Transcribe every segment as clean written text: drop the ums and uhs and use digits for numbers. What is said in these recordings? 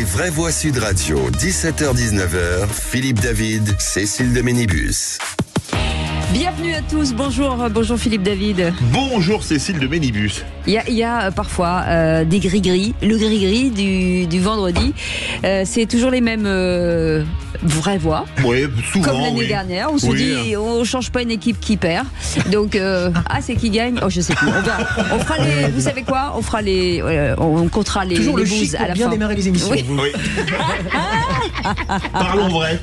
Les vraies voix Sud Radio, 17h-19h, Philippe David, Cécile de Ménibus. Bienvenue à tous, bonjour Philippe David. Bonjour Cécile de Ménibus. Il y a parfois des gris-gris, le gris-gris du vendredi, c'est toujours les mêmes vraies voix. Oui, souvent. Comme l'année dernière, on se dit on change pas une équipe qui perd. Donc c'est qui gagne. Oh je sais plus. On fera les. Vous savez quoi? On fera les. On comptera les. Toujours les le bouses chic à pour la bien fin. démarrer les émissions. Oui. Oui. Parlons vrai.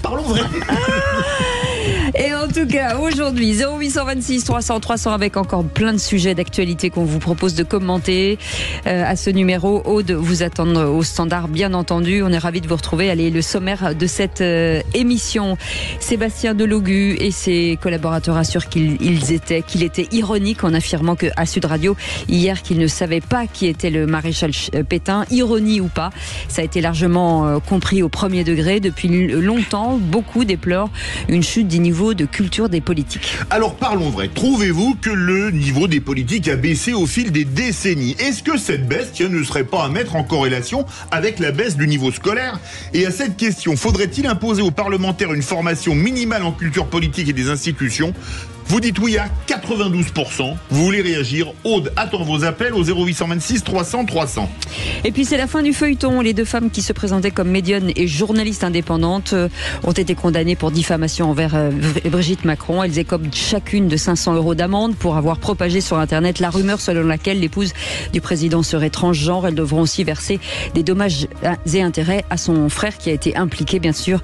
Et en tout cas, aujourd'hui, 0826 300 300 avec encore plein de sujets d'actualité qu'on vous propose de commenter à ce numéro. Aude vous attend au standard, bien entendu. On est ravis de vous retrouver. Allez, le sommaire de cette émission. Sébastien Delogu et ses collaborateurs assurent qu'il était ironique en affirmant à Sud Radio hier qu'il ne savait pas qui était le maréchal Pétain. Ironie ou pas, ça a été largement compris au premier degré. Depuis longtemps, beaucoup déplorent une chute du niveau de culture des politiques. Alors parlons vrai. Trouvez-vous que le niveau des politiques a baissé au fil des décennies? Est-ce que cette baisse ne serait pas à mettre en corrélation avec la baisse du niveau scolaire? Et à cette question, faudrait-il imposer aux parlementaires une formation minimale en culture politique et des institutions? Vous dites oui à 92%. Vous voulez réagir? Aude attend vos appels au 0826 300 300. Et puis c'est la fin du feuilleton. Les deux femmes qui se présentaient comme médiums et journalistes indépendantes ont été condamnées pour diffamation envers Brigitte Macron. Elles écopent chacune de 500 € d'amende pour avoir propagé sur Internet la rumeur selon laquelle l'épouse du président serait transgenre. Elles devront aussi verser des dommages et intérêts à son frère qui a été impliqué, bien sûr,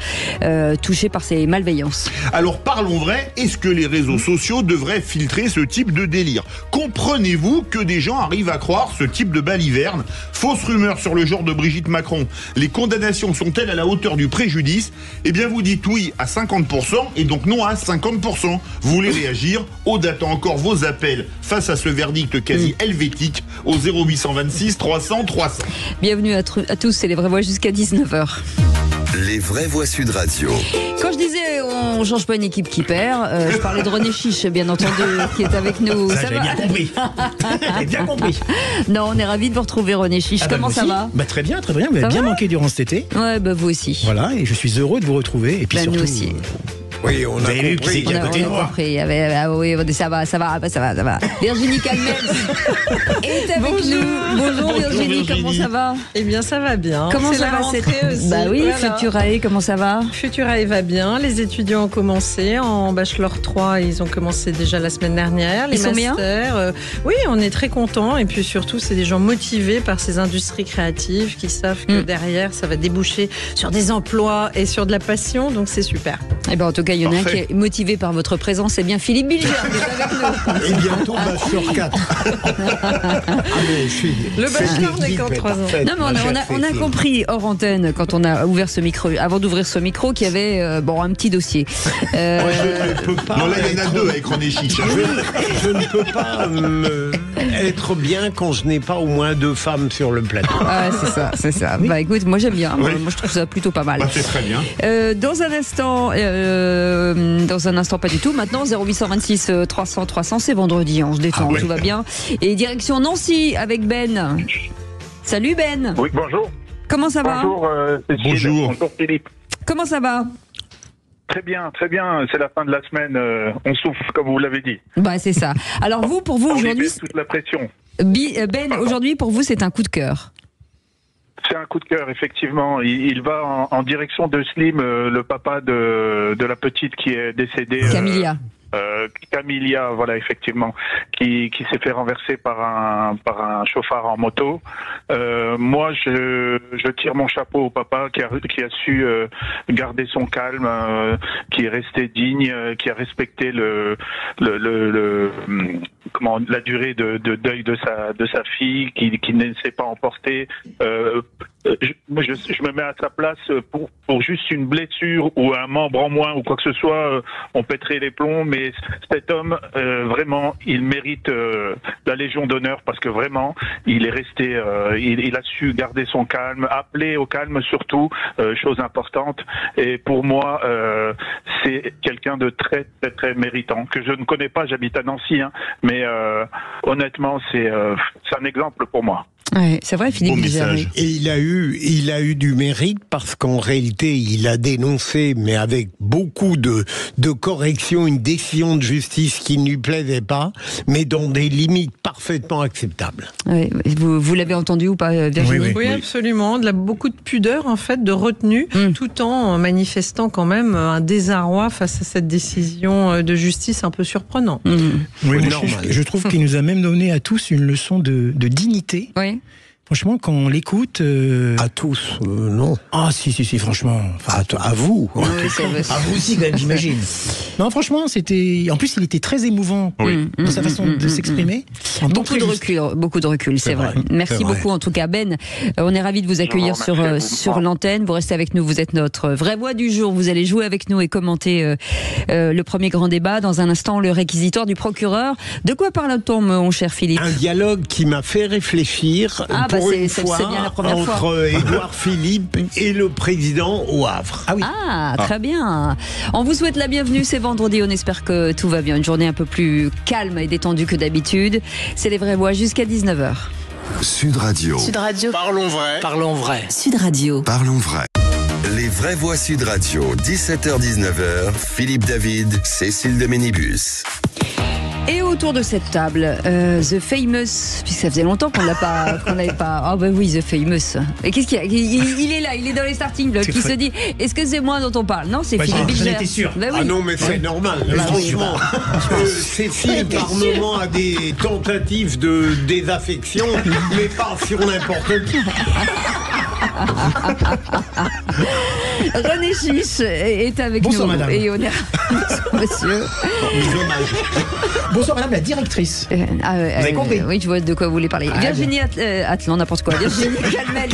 touché par ces malveillances. Alors parlons vrai. Est-ce que les réseaux sociaux devraient filtrer ce type de délire? Comprenez-vous que des gens arrivent à croire ce type de baliverne? Fausse rumeur sur le genre de Brigitte Macron. Les condamnations sont-elles à la hauteur du préjudice? Eh bien vous dites oui à 50% et donc non à 50%. Vous voulez réagir? Aude attend encore vos appels face à ce verdict quasi helvétique au 0826 300 300. Bienvenue à tous, c'est les vraies voix jusqu'à 19h. Les vraies voix Sud Radio. Quand je disais on change pas une équipe qui perd, je parlais de René Chiche, bien entendu, qui est avec nous. Ça j'ai bien compris. J'ai bien compris. Non, on est ravis de vous retrouver, René Chiche. Comment ça va? Très bien, très bien. Vous avez bien manqué durant cet été. Ouais, vous aussi. Voilà, et je suis heureux de vous retrouver. Et puis surtout, nous aussi. Oui, on a compris. On a compris. Oui, ça va. Virginie Calmels est avec nous. Bonjour Virginie, comment ça va? Eh bien, ça va bien. Comment ça va cette aussi. Bah oui, voilà. Futurae, comment ça va? Futurae va bien. Les étudiants ont commencé en bachelor 3. Ils ont commencé déjà la semaine dernière. Les ils sont masters. bien Oui, on est très contents. Et puis surtout, c'est des gens motivés par ces industries créatives qui savent que derrière, ça va déboucher sur des emplois et sur de la passion. Donc, c'est super. Eh ben, en tout cas, il y en a un qui est motivé par votre présence. C'est bien Philippe Bilger qui est avec nous. Et bientôt bachelor 4. Le bachelor n'est qu'en 3 ans. Non, mais on a compris hors antenne, quand on a ouvert ce micro, avant d'ouvrir ce micro, qu'il y avait un petit dossier. Je ne peux pas. Non, là, il y en a deux avec René Chiche. Je ne peux pas être bien quand je n'ai pas au moins 2 femmes sur le plateau. Ah, c'est ça. Oui. Bah écoute, moi j'aime bien. Oui. Moi je trouve ça plutôt pas mal. C'est très bien. Dans un instant, pas du tout. Maintenant, 0826 300 300, c'est vendredi, on se détend, tout va bien. Et direction Nancy avec Ben. Salut Ben. Oui, bonjour. Comment ça va? Bonjour, Cécile. Bonjour. Bonjour Philippe. Comment ça va? Très bien. C'est la fin de la semaine. On souffle, comme vous l'avez dit. Bah c'est ça. Alors pour vous On aujourd'hui, libère toute la pression. Ben, aujourd'hui pour vous c'est un coup de cœur. C'est un coup de cœur, effectivement. Il va en direction de Slim, le papa de la petite qui est décédée. Camilla. Camilia, voilà, effectivement, qui s'est fait renverser par un chauffard en moto. Moi, je tire mon chapeau au papa qui a su garder son calme, qui est resté digne, qui a respecté la durée de deuil de sa fille, qui ne s'est pas emporté. Je me mets à sa place pour juste une blessure ou un membre en moins ou quoi que ce soit, on pèterait les plombs, mais cet homme, vraiment, il mérite la Légion d'honneur parce que vraiment, il est resté, il a su garder son calme, appeler au calme surtout, chose importante. Et pour moi, c'est quelqu'un de très, très, très méritant, que je ne connais pas, j'habite à Nancy, mais honnêtement, c'est un exemple pour moi. Ouais, c'est vrai, Philippe Bon Bilger. message. Et il a eu du mérite parce qu'en réalité, il a dénoncé, mais avec beaucoup de corrections, une décision de justice qui ne lui plaisait pas, mais dans des limites parfaitement acceptables. Ouais, vous l'avez entendu ou pas, Virginie? Oui, absolument. Beaucoup de pudeur, en fait, de retenue, tout en manifestant quand même un désarroi face à cette décision de justice un peu surprenante. Oui, moi, normal. je trouve qu'il nous a même donné à tous une leçon de dignité. Oui. Franchement, quand on l'écoute... À tous, non. Ah si, franchement. Enfin, À vous. Oui, c'est vrai. à vous aussi, quand même, j'imagine. Non, franchement, c'était... En plus, il était très émouvant dans sa façon de s'exprimer. Beaucoup de recul, c'est vrai. Merci beaucoup en tout cas, Ben. On est ravis de vous accueillir sur l'antenne. Vous restez avec nous, vous êtes notre vraie voix du jour. Vous allez jouer avec nous et commenter le premier grand débat. Dans un instant, le réquisitoire du procureur. De quoi parle-t-on, mon cher Philippe? Un dialogue qui m'a fait réfléchir pour une fois c'est bien la première fois. entre Édouard Philippe et le président au Havre. Ah oui. Ah, très bien. On vous souhaite la bienvenue, c'est vendredi, on espère que tout va bien. Une journée un peu plus calme et détendue que d'habitude. C'est les vraies voix jusqu'à 19h. Sud Radio. Sud Radio. Parlons vrai. Parlons vrai. Sud Radio. Parlons vrai. Les vraies voix Sud Radio, 17h-19h, Philippe David, Cécile de Ménibus. Et autour de cette table, The Famous, puisque ça faisait longtemps qu'on n'avait pas. Ah bah oui, The Famous. Et qu'est-ce qu'il y a il est là, il est dans les starting blocks. Il se dit, est-ce que c'est moi dont on parle? Non, c'est Philippe Bilger. J'en étais sûr. Bah oui. Ah non, mais c'est normal. Franchement, Cécile, par moment, a des tentatives de désaffection, mais pas sur n'importe qui. René Chiche est avec Bonsoir, nous. madame. Et on est... Bonsoir, monsieur. Bonsoir, madame la directrice. Vous avez compris. Oui, je vois de quoi vous voulez parler. Virginie Atlan, n'importe quoi. Virginie Calmels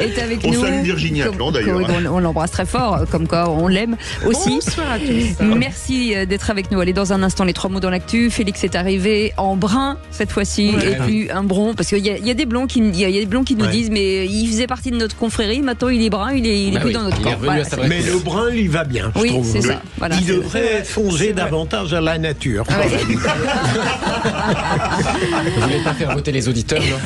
est avec On nous. salue Virginie Atlan, d'ailleurs. On l'embrasse très fort, comme quoi on l'aime aussi. Bonsoir à tous. Merci d'être avec nous. Allez, dans un instant, les 3 mots dans l'actu. Félix est arrivé en brun cette fois-ci, et plus un blond, parce qu'il y a des blonds qui nous disent, mais il faisait partie de notre confrérie. Maintenant, il est brun, il est plus dans notre camp. Voilà, Mais le brun lui va bien, je oui, trouve. c'est ça. Voilà, il devrait songer davantage à la nature. Ah ouais. Vous voulez pas faire voter les auditeurs, non?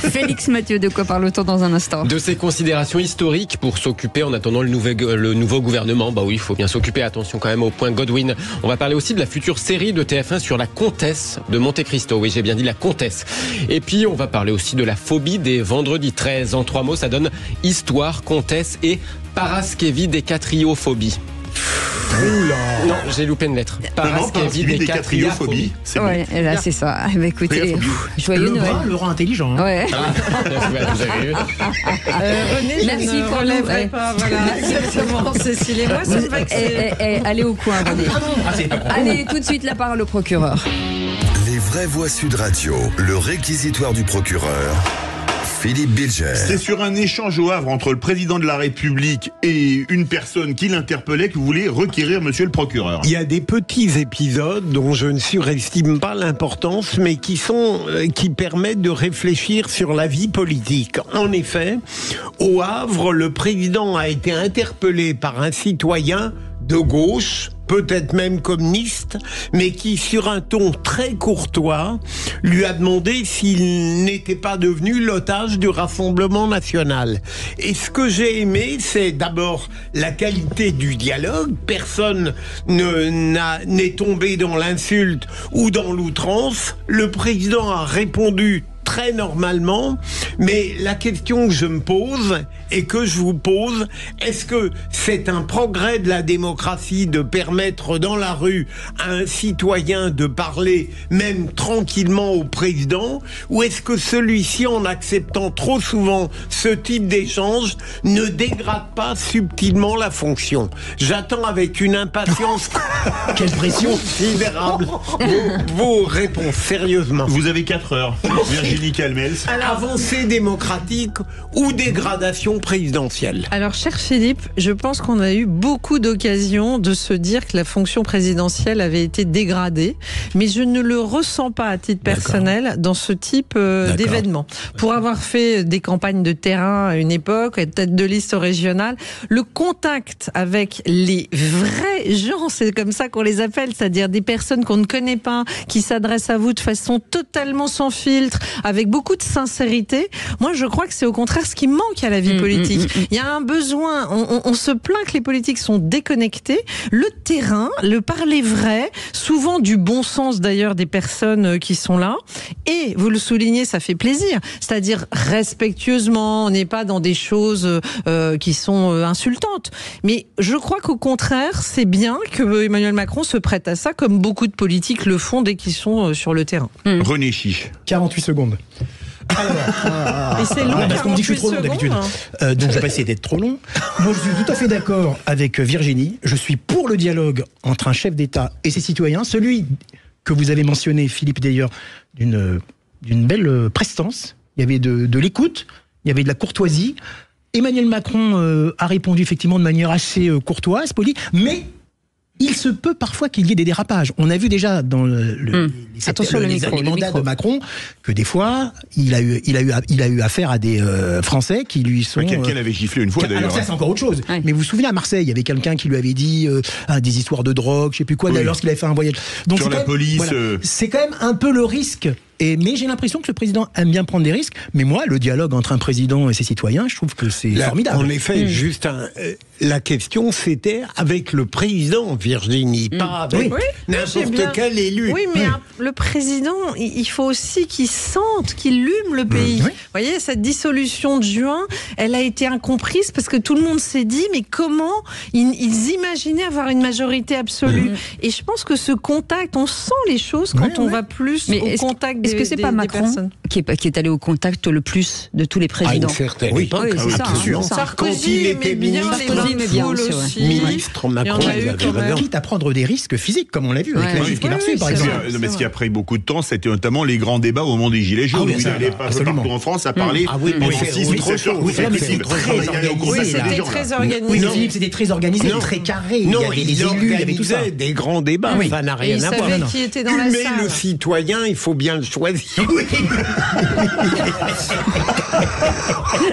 Félix Mathieu, de quoi parle-t-on dans un instant? De ces considérations historiques pour s'occuper en attendant le nouveau gouvernement. Bah oui, il faut bien s'occuper. Attention quand même au point Godwin. On va parler aussi de la future série de TF1 sur la comtesse de Monte Cristo. Oui, j'ai bien dit la comtesse. Et puis, on va parler aussi de la phobie des vendredis 13. En 3 mots, ça donne histoire, comtesse et paraskevidécatriophobie. Non, j'ai loupé une lettre. Paraskevidécatriophobie. C'est Ouais, là, c'est ça. Bah, écoutez, joyeux Noël. Le rang intelligent. Hein. Ouais. Vous avez vu. René, Merci je ne pour relèverai nous. pas. Voilà, exactement. Cécile et moi, ça me va que c'est... Allez au coin, René. Allez, tout de suite, la parole au procureur. Les vraies voix Sud Radio, le réquisitoire du procureur, Philippe Bilger. C'est sur un échange au Havre entre le président de la République et une personne qui l'interpellait que vous voulez requérir monsieur le procureur. Il y a des petits épisodes dont je ne surestime pas l'importance, mais qui permettent de réfléchir sur la vie politique. En effet, au Havre, le président a été interpellé par un citoyen de gauche, peut-être même communiste, mais qui, sur un ton très courtois, lui a demandé s'il n'était pas devenu l'otage du Rassemblement national. Et ce que j'ai aimé, c'est d'abord la qualité du dialogue. Personne n'est tombé dans l'insulte ou dans l'outrance. Le président a répondu très normalement, mais la question que je me pose et que je vous pose, est-ce que c'est un progrès de la démocratie de permettre dans la rue à un citoyen de parler même tranquillement au président, ou est-ce que celui-ci, en acceptant trop souvent ce type d'échange, ne dégrade pas subtilement la fonction? J'attends avec une impatience Quelle pression considérable vos réponses, sérieusement. Vous avez 4 heures. Virginie Calmels. Avancée démocratique ou dégradation présidentielle? Alors, cher Philippe, je pense qu'on a eu beaucoup d'occasions de se dire que la fonction présidentielle avait été dégradée, mais je ne le ressens pas à titre personnel dans ce type d'événement. Pour avoir fait des campagnes de terrain à une époque, tête de liste régionale, le contact avec les vrais gens, c'est comme ça qu'on les appelle, c'est-à-dire des personnes qu'on ne connaît pas, qui s'adressent à vous de façon totalement sans filtre, avec beaucoup de sincérité. Moi, je crois que c'est au contraire ce qui manque à la vie politique. Il y a un besoin, on se plaint que les politiques sont déconnectés. Le terrain, le parler vrai, souvent du bon sens d'ailleurs des personnes qui sont là. Et, vous le soulignez, ça fait plaisir. C'est-à-dire respectueusement, on n'est pas dans des choses qui sont insultantes. Mais je crois qu'au contraire, c'est bien que Emmanuel Macron se prête à ça, comme beaucoup de politiques le font dès qu'ils sont sur le terrain. René Chiche. 48 secondes. Et c'est long, parce qu'on me dit que je suis trop long d'habitude. Donc je vais pas essayer d'être trop long. Moi je suis tout à fait d'accord avec Virginie. Je suis pour le dialogue entre un chef d'État et ses citoyens. Celui que vous avez mentionné, Philippe, d'ailleurs, d'une belle prestance. Il y avait de l'écoute, il y avait de la courtoisie. Emmanuel Macron a répondu effectivement de manière assez courtoise, polie, mais il se peut parfois qu'il y ait des dérapages. On a vu déjà dans les mandats de Macron que des fois, il a eu affaire à des Français qui lui sont... Quelqu'un l'avait giflé une fois d'ailleurs. Alors ça, c'est encore autre chose. Ouais. Mais vous vous souvenez, à Marseille, il y avait quelqu'un qui lui avait dit des histoires de drogue, je sais plus quoi, oui, lorsqu'il avait fait un voyage. Donc, sur la police... Voilà, c'est quand même un peu le risque. Mais j'ai l'impression que le président aime bien prendre des risques. Mais moi, le dialogue entre un président et ses citoyens, je trouve que c'est formidable. En effet, juste la question, c'était avec le président, Virginie, pas avec n'importe quel élu. Oui, mais le président, il faut aussi qu'il sente, qu'il lume le pays. Vous voyez, cette dissolution de juin, elle a été incomprise parce que tout le monde s'est dit, mais comment ils imaginaient avoir une majorité absolue. Et je pense que ce contact, on sent les choses quand on va plus au contact des... Est-ce que c'est pas Macron qui est allé au contact le plus de tous les présidents? Oui, c'est ça. Sarkozy, il était ministre, Macron, quitte à prendre des risques physiques, comme on l'a vu avec la gifle qu'il a reçue, par exemple. Mais ce qui a pris beaucoup de temps, c'était notamment les grands débats au moment des Gilets jaunes. Vous allez pas partout en France à parler pendant 6 ou 7 heures. C'était très organisé. C'était très organisé, très carré. Il y avait les élus, il y avait tout ça. Des grands débats, ça n'a rien à voir. Mais le citoyen, il faut bien le choisir.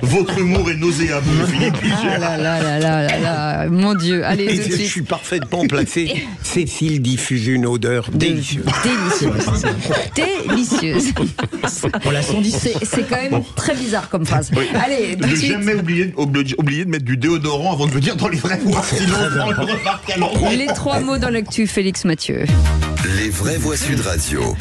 Votre humour est nauséabond, Philippe. Ah là, mon Dieu. Allez, tout de suite. Je suis parfaitement placé. Cécile diffuse une odeur délicieuse. Délicieuse. On la sent d'ici. C'est quand même très bizarre comme phrase. Oui. Allez, ne jamais oublier de mettre du déodorant avant de venir dans les vraies voix. Sinon, on le remarque à l'endroit. Les 3 mots dans l'actu, Félix Mathieu. Les vraies voix Sud Radio.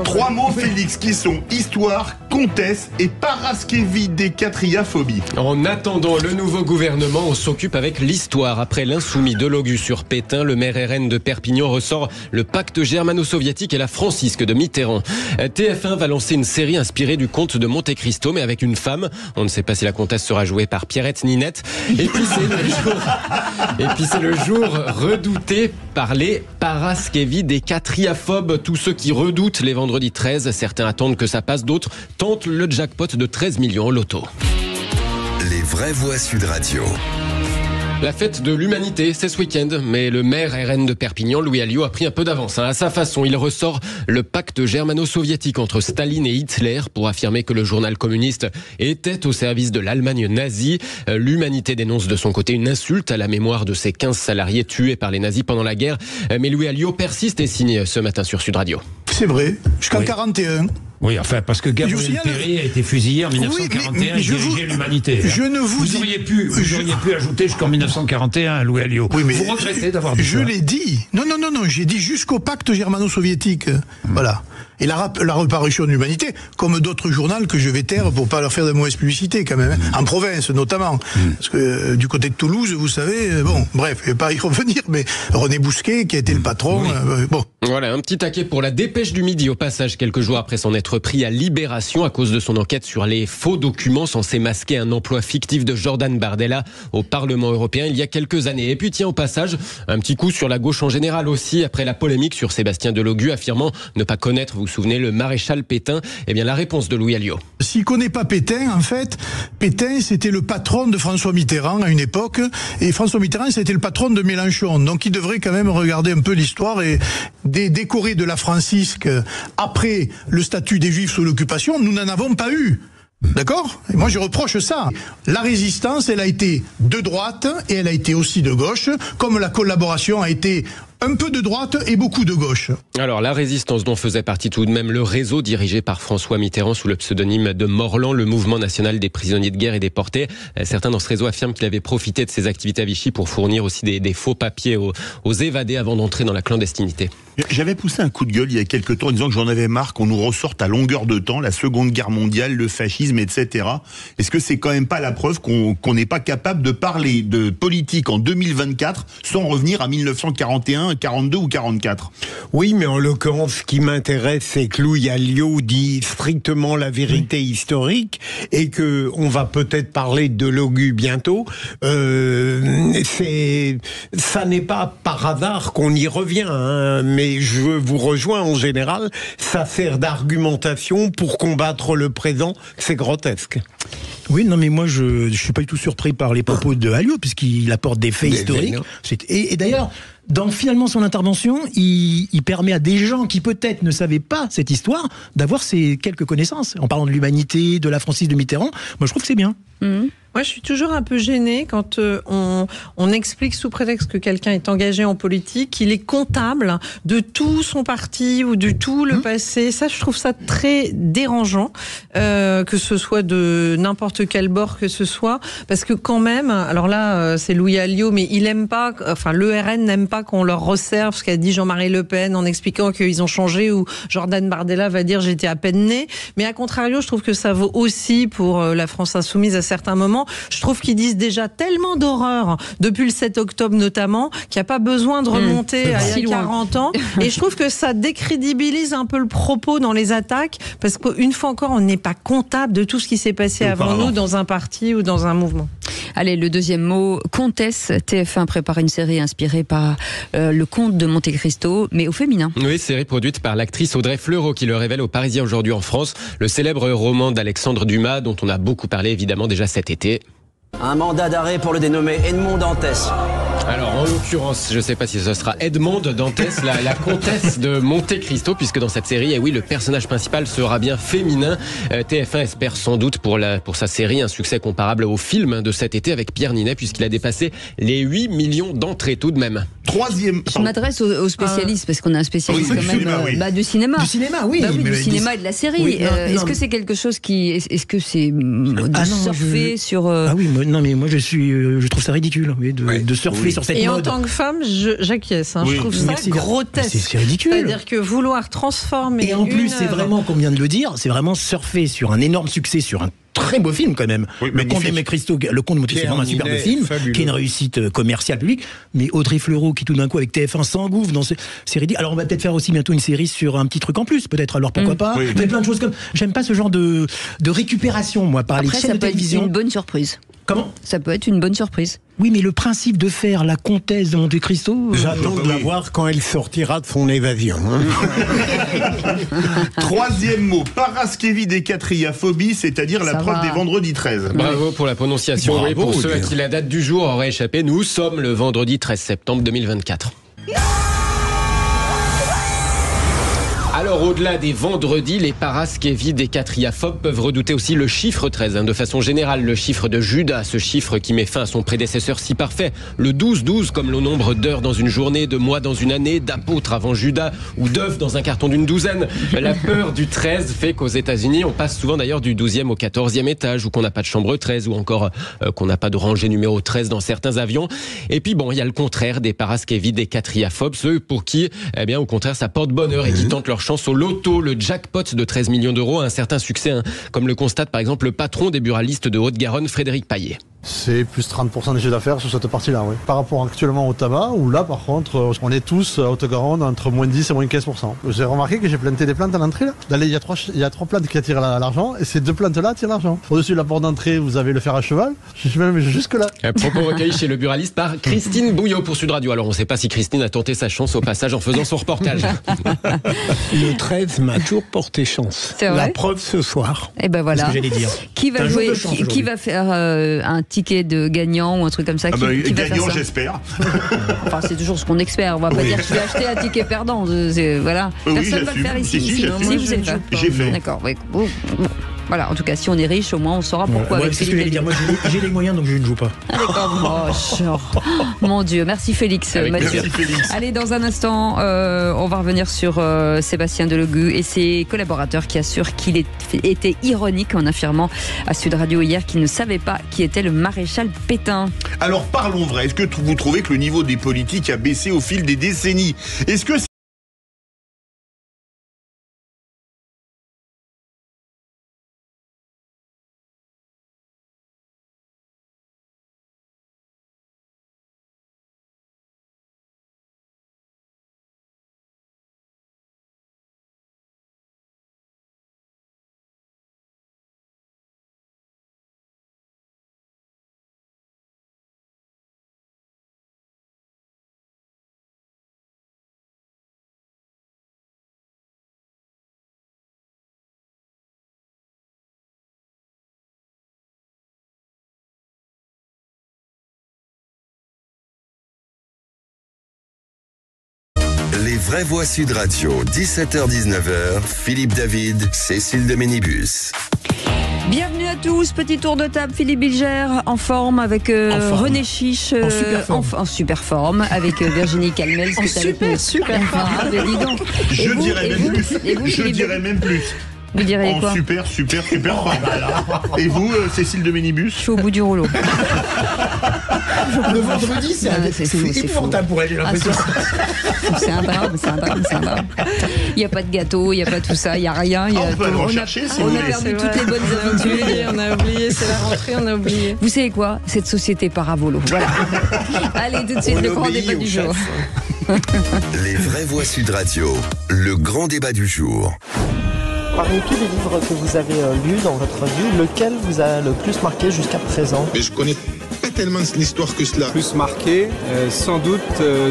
3 mots, Félix, qui sont histoire, comtesse et paraskevidécatriaphobie. En attendant le nouveau gouvernement, on s'occupe avec l'histoire. Après l'insoumis de Logu sur Pétain, le maire RN de Perpignan ressort le pacte germano-soviétique et la francisque de Mitterrand. TF1 va lancer une série inspirée du comte de Monte Cristo, mais avec une femme. On ne sait pas si la comtesse sera jouée par Pierrette Ninette. Et puis c'est le jour redouté par les paraskevidécatriaphobes, tous ceux qui redoutent les vendredis 13. Certains attendent que ça passe, d'autres tentent le jackpot de 13 millions au loto. Les vraies voix Sud Radio. La fête de l'humanité, c'est ce week-end, mais le maire RN de Perpignan, Louis Alliot, a pris un peu d'avance. À sa façon, il ressort le pacte germano-soviétique entre Staline et Hitler pour affirmer que le journal communiste était au service de l'Allemagne nazie. L'humanité dénonce de son côté une insulte à la mémoire de ces 15 salariés tués par les nazis pendant la guerre. Mais Louis Alliot persiste et signe ce matin sur Sud Radio. C'est vrai, jusqu'en 41. Oui, enfin, parce que Gabriel Péry a été fusillé en 1941 et dirigeait l'humanité. Vous auriez pu ajouter jusqu'en 1941, Louis Alliot. Oui, mais vous regrettez d'avoir dit ça. Je l'ai dit. Non, j'ai dit jusqu'au pacte germano-soviétique. Voilà. Et la reparution de l'humanité, comme d'autres journaux que je vais taire pour pas leur faire de mauvaise publicité quand même, en province notamment. Parce que du côté de Toulouse, vous savez, bon, bref, je vais pas y revenir, mais René Bousquet, qui a été le patron, bon. Voilà, un petit taquet pour la Dépêche du Midi, au passage, quelques jours après son être pris à Libération à cause de son enquête sur les faux documents censés masquer un emploi fictif de Jordan Bardella au Parlement européen il y a quelques années. Et puis tiens, au passage, un petit coup sur la gauche en général aussi, après la polémique sur Sébastien Delogu affirmant ne pas connaître, vous vous souvenez, le maréchal Pétain. Eh bien, la réponse de Louis Alliot. S'il connaît pas Pétain, en fait, Pétain, c'était le patron de François Mitterrand à une époque, et François Mitterrand, c'était le patron de Mélenchon. Donc, il devrait quand même regarder un peu l'histoire et décorer de la francisque après le statut des Juifs sous l'occupation. Nous n'en avons pas eu. D'accord ? Et moi, je reproche ça. La résistance, elle a été de droite et elle a été aussi de gauche, comme la collaboration a été un peu de droite et beaucoup de gauche. Alors la résistance dont faisait partie tout de même le réseau dirigé par François Mitterrand sous le pseudonyme de Morland, le mouvement national des prisonniers de guerre et déportés. Certains dans ce réseau affirment qu'il avait profité de ses activités à Vichy pour fournir aussi des faux papiers aux évadés avant d'entrer dans la clandestinité. J'avais poussé un coup de gueule il y a quelques temps en disant que j'en avais marre qu'on nous ressorte à longueur de temps la Seconde Guerre mondiale, le fascisme, etc. Est-ce que c'est quand même pas la preuve qu'on n'est pas capable de parler de politique en 2024 sans revenir à 1941, 42 ou 44 ? Oui, mais en l'occurrence, ce qui m'intéresse, c'est que Louis Alliot dit strictement la vérité historique et que on va peut-être parler de Logu bientôt. Ça n'est pas par hasard qu'on y revient, hein, mais je vous rejoins en général, ça sert d'argumentation pour combattre le présent, c'est grotesque. Oui, non, mais moi, je suis pas du tout surpris par les propos de Alliot, puisqu'il apporte des faits historiques. Et d'ailleurs, dans finalement son intervention, il permet à des gens qui peut-être ne savaient pas cette histoire d'avoir ces quelques connaissances. En parlant de l'humanité, de la Francis de Mitterrand, moi, je trouve que c'est bien. Moi, je suis toujours un peu gênée quand on explique sous prétexte que quelqu'un est engagé en politique qu'il est comptable de tout son parti ou de tout le passé. Ça, je trouve ça très dérangeant, que ce soit de n'importe quel bord que ce soit, parce que quand même, alors là, c'est Louis Alliot, mais il aime pas, enfin, le RN n'aime pas qu'on leur resserve ce qu'a dit Jean-Marie Le Pen en expliquant qu'ils ont changé, ou Jordan Bardella va dire j'étais à peine né. Mais à contrario, je trouve que ça vaut aussi pour la France insoumise à certains moments. Je trouve qu'ils disent déjà tellement d'horreurs depuis le 7 octobre notamment qu'il n'y a pas besoin de remonter à il y a 40 ans. Et je trouve que ça décrédibilise un peu le propos dans les attaques, parce qu'une fois encore, on n'est pas comptable de tout ce qui s'est passé avant nous dans un parti ou dans un mouvement. Allez, le deuxième mot, comtesse. TF1 prépare une série inspirée par le comte de Monte Cristo, mais au féminin. Oui, série produite par l'actrice Audrey Fleurot qui le révèle aux Parisiens aujourd'hui en France. Le célèbre roman d'Alexandre Dumas, dont on a beaucoup parlé évidemment déjà cet été. Un mandat d'arrêt pour le dénommé Edmond Dantès. Alors, en l'occurrence, je ne sais pas si ce sera Edmond Dantès, la comtesse de Monte Cristo, puisque dans cette série, oui, le personnage principal sera bien féminin. TF1 espère sans doute pour sa série un succès comparable au film de cet été avec Pierre Ninet, puisqu'il a dépassé les 8 millions d'entrées tout de même. Troisième. Je m'adresse aux spécialistes, parce qu'on a un spécialiste quand même du cinéma. Du cinéma, oui. Du cinéma et de la série. Oui, est-ce que c'est quelque chose qui... Est-ce que c'est de surfer sur... Ah oui, non, mais moi je trouve ça ridicule de surfer sur cette mode. Et en tant que femme, j'acquiesce. Je trouve ça grotesque. C'est ridicule. C'est-à-dire que vouloir transformer. Et en plus, c'est vraiment, comme on vient de le dire, c'est vraiment surfer sur un énorme succès, sur un très beau film quand même. Oui, le Comte de Monte Cristo, c'est vraiment un superbe film, fabuleux, qui est une réussite commerciale publique. Mais Audrey Fleurot qui tout d'un coup avec TF1 s'engouffre dans c'est ridicule. Alors on va peut-être faire aussi bientôt une série sur un petit truc en plus, peut-être. Alors pourquoi pas. Il y a plein de choses comme. J'aime pas ce genre de récupération, moi, par les chaînes de télévision. Ça peut être une bonne surprise. Comment ? Ça peut être une bonne surprise. Oui, mais le principe de faire la comtesse de Monte Cristo... J'attends de la voir quand elle sortira de son évasion. Troisième mot, paraskevidécatriaphobie, c'est-à-dire la preuve des vendredis 13. Bravo pour la prononciation. Bravo, oui, pour ceux à qui la date du jour aurait échappé, nous sommes le vendredi 13 septembre 2024. Alors, au-delà des vendredis, les paraskevidécatriaphobes peuvent redouter aussi le chiffre 13. De façon générale, le chiffre de Judas, ce chiffre qui met fin à son prédécesseur si parfait. Le 12-12, comme le nombre d'heures dans une journée, de mois dans une année, d'apôtres avant Judas, ou d'œufs dans un carton d'une douzaine. La peur du 13 fait qu'aux États-Unis, on passe souvent d'ailleurs du 12e au 14e étage, ou qu'on n'a pas de chambre 13, ou encore qu'on n'a pas de rangée numéro 13 dans certains avions. Et puis bon, il y a le contraire des paraskevidécatriaphobes, ceux pour qui, eh bien, au contraire, ça porte bonheur et qui tentent leur chance au loto. Le jackpot de 13 millions d'euros a un certain succès, comme le constate par exemple le patron des buralistes de Haute-Garonne, Frédéric Paillet. C'est plus 30% des chiffres d'affaires sur cette partie-là, oui. Par rapport actuellement au tabac, où là, par contre, on est tous à Haute-Garonne entre moins 10 et moins 15%. J'ai remarqué que j'ai planté des plantes à l'entrée, là. Là, il y a trois plantes qui attirent l'argent, et ces deux plantes-là attirent l'argent. Au-dessus de la porte d'entrée, vous avez le fer à cheval. Je suis même jusque-là. Un propos recueilli chez le buraliste par Christine Bouillot pour Sud Radio. Alors, on ne sait pas si Christine a tenté sa chance au passage en faisant son reportage. Le 13 m'a toujours porté chance. C'est vrai. La preuve ce soir. Et ben voilà. C'est ce que j'allais dire. Qui va jouer, qui va faire un ticket de gagnant ou un truc comme ça, qui gagnant, va faire ça. J'espère. Enfin, c'est toujours ce qu'on espère. On va pas dire qu'il va acheter un ticket perdant. Voilà. Personne va le faire ici. Si, vous êtes fait. J'ai fait. D'accord. Oui. Bon. Voilà, en tout cas, si on est riche, au moins on saura pourquoi. Ouais, c'est ce que j'allais dire. Moi, j'ai les moyens, donc je ne joue pas. Ah, d'accord, mon Dieu, merci Félix. Mathieu. Merci Félix. Allez, dans un instant, on va revenir sur Sébastien Delogu et ses collaborateurs qui assurent qu'il était ironique en affirmant à Sud Radio hier qu'il ne savait pas qui était le maréchal Pétain. Alors parlons vrai, est-ce que vous trouvez que le niveau des politiques a baissé au fil des décennies? Est-ce que Les vraies voix Sud Radio, 17h-19h, Philippe David, Cécile de Ménibus. Bienvenue à tous, petit tour de table, Philippe Bilger en forme avec René Chiche en super forme avec Virginie Calmel. En super forme. Je dirais même plus. Vous direz quoi? Super forme. Et vous, Cécile de Ménibus? Je suis au bout du rouleau. Le vendredi, c'est épouvantable pour elle, j'ai l'impression. C'est un drame. Il n'y a pas de gâteau, il n'y a pas tout ça, il n'y a rien. On a perdu toutes les bonnes habitudes. On a oublié, c'est la rentrée, on a oublié. Vous savez quoi? Cette société paravolo. Voilà. Allez, tout de suite, le grand débat du jour. Les vraies voix Sud Radio, le grand débat du jour. Parmi tous les livres que vous avez lus dans votre vie, lequel vous a le plus marqué jusqu'à présent? Mais je connais pas tellement l'histoire que cela. Plus marqué, sans doute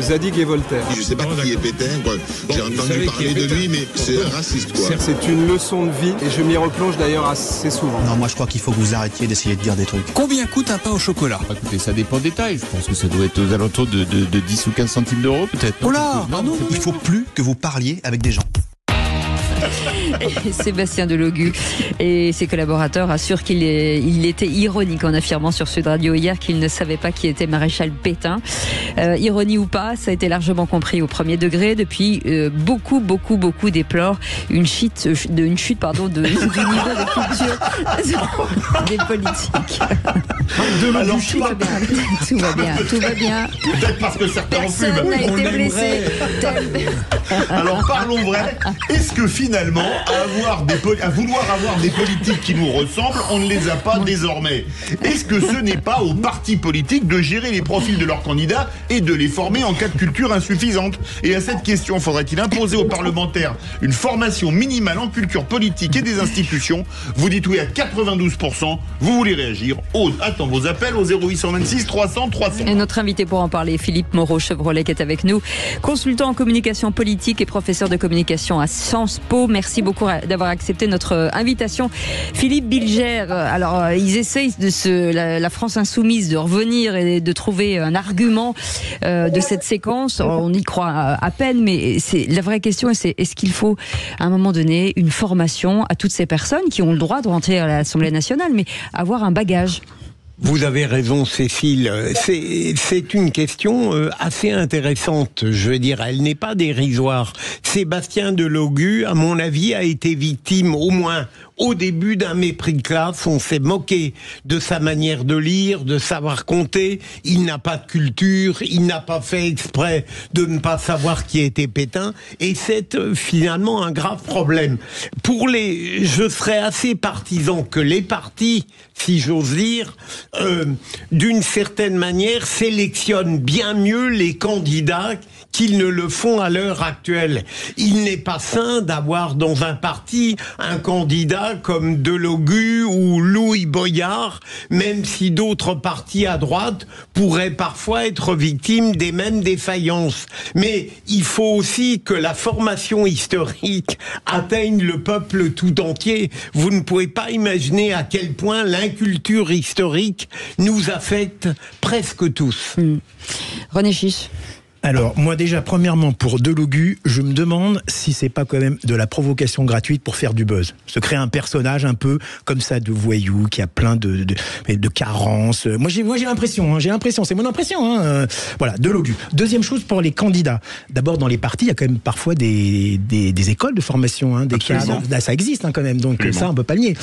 Zadig et Voltaire. Je sais pas qui est Pétain, quoi. J'ai entendu parler de lui, mais c'est un raciste, quoi. C'est une leçon de vie et je m'y replonge d'ailleurs assez souvent. Non, moi je crois qu'il faut que vous arrêtiez d'essayer de dire des trucs. Combien coûte un pain au chocolat? Écoutez, ça dépend des tailles. Je pense que ça doit être aux alentours de 10 ou 15 centimes d'euros, peut-être. Oh là, non, il faut plus que vous parliez avec des gens. Et Sébastien Delogu et ses collaborateurs assurent qu'il était ironique en affirmant sur Sud Radio hier qu'il ne savait pas qui était maréchal Pétain. Ironie ou pas, ça a été largement compris au premier degré. Depuis, beaucoup déplorent une chute du niveau de culture des politiques. Alors, tout va bien. Peut-être parce que certains en fument. Personne n'a été blessé. Alors parlons vrai. Est-ce que finalement, à vouloir avoir des politiques qui nous ressemblent, on ne les a pas désormais? Est-ce que ce n'est pas aux partis politiques de gérer les profils de leurs candidats et de les former en cas de culture insuffisante? Et à cette question, faudrait-il imposer aux parlementaires une formation minimale en culture politique et des institutions? Vous dites oui à 92%. Vous voulez réagir? Attends vos appels au 0826 300 300. Et notre invité pour en parler, Philippe Moreau-Chevrolet, qui est avec nous, consultant en communication politique et professeur de communication à Sciences Po. Merci beaucoup d'avoir accepté notre invitation. Philippe Bilger, alors ils essayent la France insoumise de revenir et de trouver un argument de cette séquence. On y croit à peine, mais la vraie question, c'est est-ce qu'il faut à un moment donné une formation à toutes ces personnes qui ont le droit de rentrer à l'Assemblée nationale, mais avoir un bagage? Vous avez raison, Cécile. C'est une question assez intéressante. Je veux dire, elle n'est pas dérisoire. Sébastien Delogu, à mon avis, a été victime, au moins au début, d'un mépris de classe. On s'est moqué de sa manière de lire, de savoir compter. Il n'a pas de culture, il n'a pas fait exprès de ne pas savoir qui était Pétain. Et c'est finalement un grave problème. Je serais assez partisan que les partis, si j'ose dire, d'une certaine manière, sélectionnent bien mieux les candidats qu'ils ne le font à l'heure actuelle. Il n'est pas sain d'avoir dans un parti un candidat comme Delogu ou Louis Boyard, même si d'autres partis à droite pourraient parfois être victimes des mêmes défaillances. Mais il faut aussi que la formation historique atteigne le peuple tout entier. Vous ne pouvez pas imaginer à quel point l'inculture historique nous affecte presque tous. René Chiche. Alors, moi déjà, premièrement, pour Delogu, je me demande si c'est pas quand même de la provocation gratuite pour faire du buzz. Se créer un personnage un peu comme ça de voyou, qui a plein de carences. Moi j'ai l'impression, c'est mon impression. Voilà, Delogu. Deuxième chose pour les candidats. D'abord, dans les partis, il y a quand même parfois des écoles de formation, des cadres. Là, ça existe quand même, donc ça, on peut pas le nier.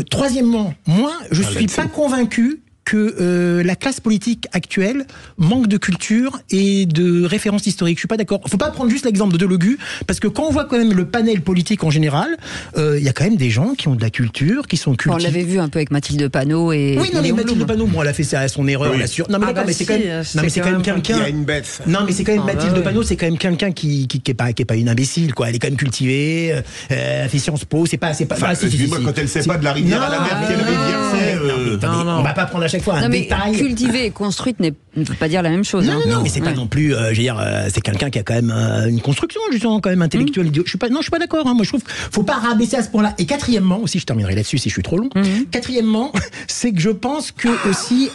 Troisièmement, moi, je suis pas convaincu que la classe politique actuelle manque de culture et de références historiques. Je suis pas d'accord. Faut pas prendre juste l'exemple de Delogu, parce que quand on voit quand même le panel politique en général, il y a quand même des gens qui ont de la culture, qui sont cultivés. On l'avait vu un peu avec Mathilde Panot et. Oui, non, mais Mathilde Panot, bon, elle a fait son erreur, elle assure. Non, mais d'accord, mais c'est quand même. Non, mais c'est quand même quelqu'un. Il y a une baisse. Non, mais c'est quand même Mathilde Panot, c'est quand même quelqu'un qui est pas une imbécile, quoi. Elle est quand même cultivée. Elle fait Sciences Po. C'est pas. Excuse-moi, quand elle sait pas de la rivière à la mer, quelle rivière c'est. On va pas prendre à chaque fois un détail. Cultivée et construite ne veut pas dire la même chose. Non, mais c'est pas non plus. Je veux dire, c'est quelqu'un qui a quand même une construction, justement, quand même intellectuelle. Je suis pas d'accord. Moi, je trouve qu'il faut pas rabaisser à ce point-là. Et quatrièmement, aussi, je terminerai là-dessus si je suis trop long. Quatrièmement, c'est que je pense que aussi,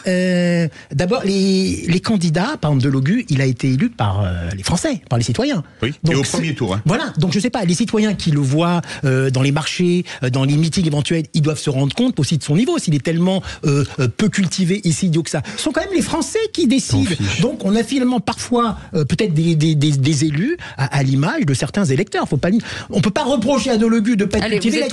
d'abord, les candidats, par exemple Delogu, il a été élu par les Français, par les citoyens. Oui. Donc, et au premier tour. Voilà. Donc je sais pas, les citoyens qui le voient dans les marchés, dans les meetings éventuels, ils doivent se rendre compte aussi de son niveau. S'il est tellement peu cultivé, ici idiot que ça, ce sont quand même les Français qui décident. Donc on a finalement parfois peut-être des élus à l'image de certains électeurs. On peut pas reprocher à Delogu de pas être cultivé. Vous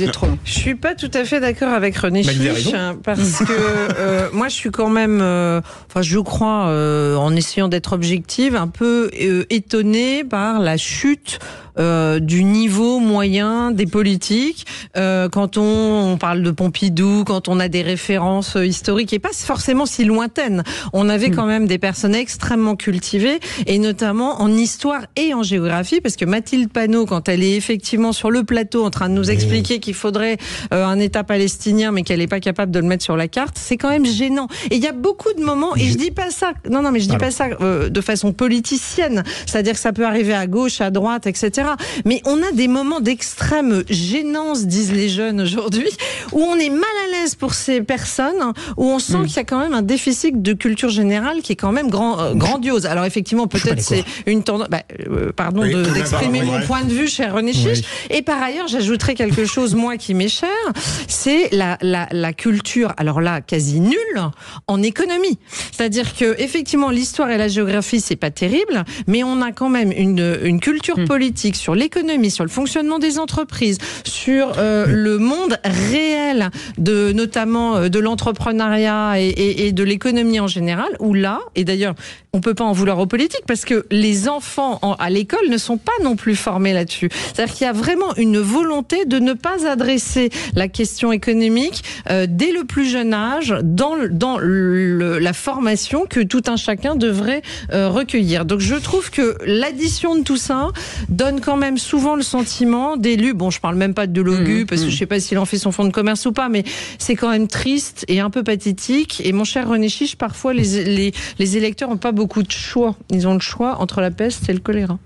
êtes trop long. Je suis pas tout à fait d'accord avec René Chiche, parce que moi je suis quand même, je crois, en essayant d'être objective, un peu étonnée par la chute du niveau moyen des politiques. Quand on parle de Pompidou, quand on a des références historiques et pas forcément si lointaines, on avait quand même des personnes extrêmement cultivées, et notamment en histoire et en géographie, parce que Mathilde Panot, quand elle est effectivement sur le plateau en train de nous expliquer qu'il faudrait un État palestinien, mais qu'elle n'est pas capable de le mettre sur la carte, c'est quand même gênant. Et il y a beaucoup de moments, et je dis pas ça, mais je dis pas ça de façon politicienne, c'est-à-dire que ça peut arriver à gauche, à droite, etc. Mais on a des moments d'extrême gênance, disent les jeunes aujourd'hui, où on est mal à l'aise pour ces personnes, où on sent qu'il y a quand même un déficit de culture générale qui est quand même grandiose. Alors effectivement, peut-être c'est une tendance, pardon d'exprimer mon point de vue, cher René Chiche. Et par ailleurs, j'ajouterais quelque chose, moi, qui m'est cher, c'est la culture, alors là, quasi nulle, en économie. C'est-à-dire que effectivement, l'histoire et la géographie, c'est pas terrible, mais on a quand même une culture politique sur l'économie, sur le fonctionnement des entreprises, sur le monde réel, notamment de l'entrepreneuriat et de l'économie en général, où là, et d'ailleurs, on peut pas en vouloir aux politiques, parce que les enfants à l'école ne sont pas non plus formés là-dessus. C'est-à-dire qu'il y a vraiment une volonté de ne pas adresser la question économique dès le plus jeune âge dans la formation que tout un chacun devrait recueillir. Donc je trouve que l'addition de tout ça donne quand même souvent le sentiment d'élus, bon, je parle même pas de Delogu, parce que je sais pas s'il en fait son fonds de commerce ou pas, mais c'est quand même triste et un peu pathétique. Et mon cher René Chiche, parfois les électeurs n'ont pas beaucoup de choix. Ils ont le choix entre la peste et le choléra.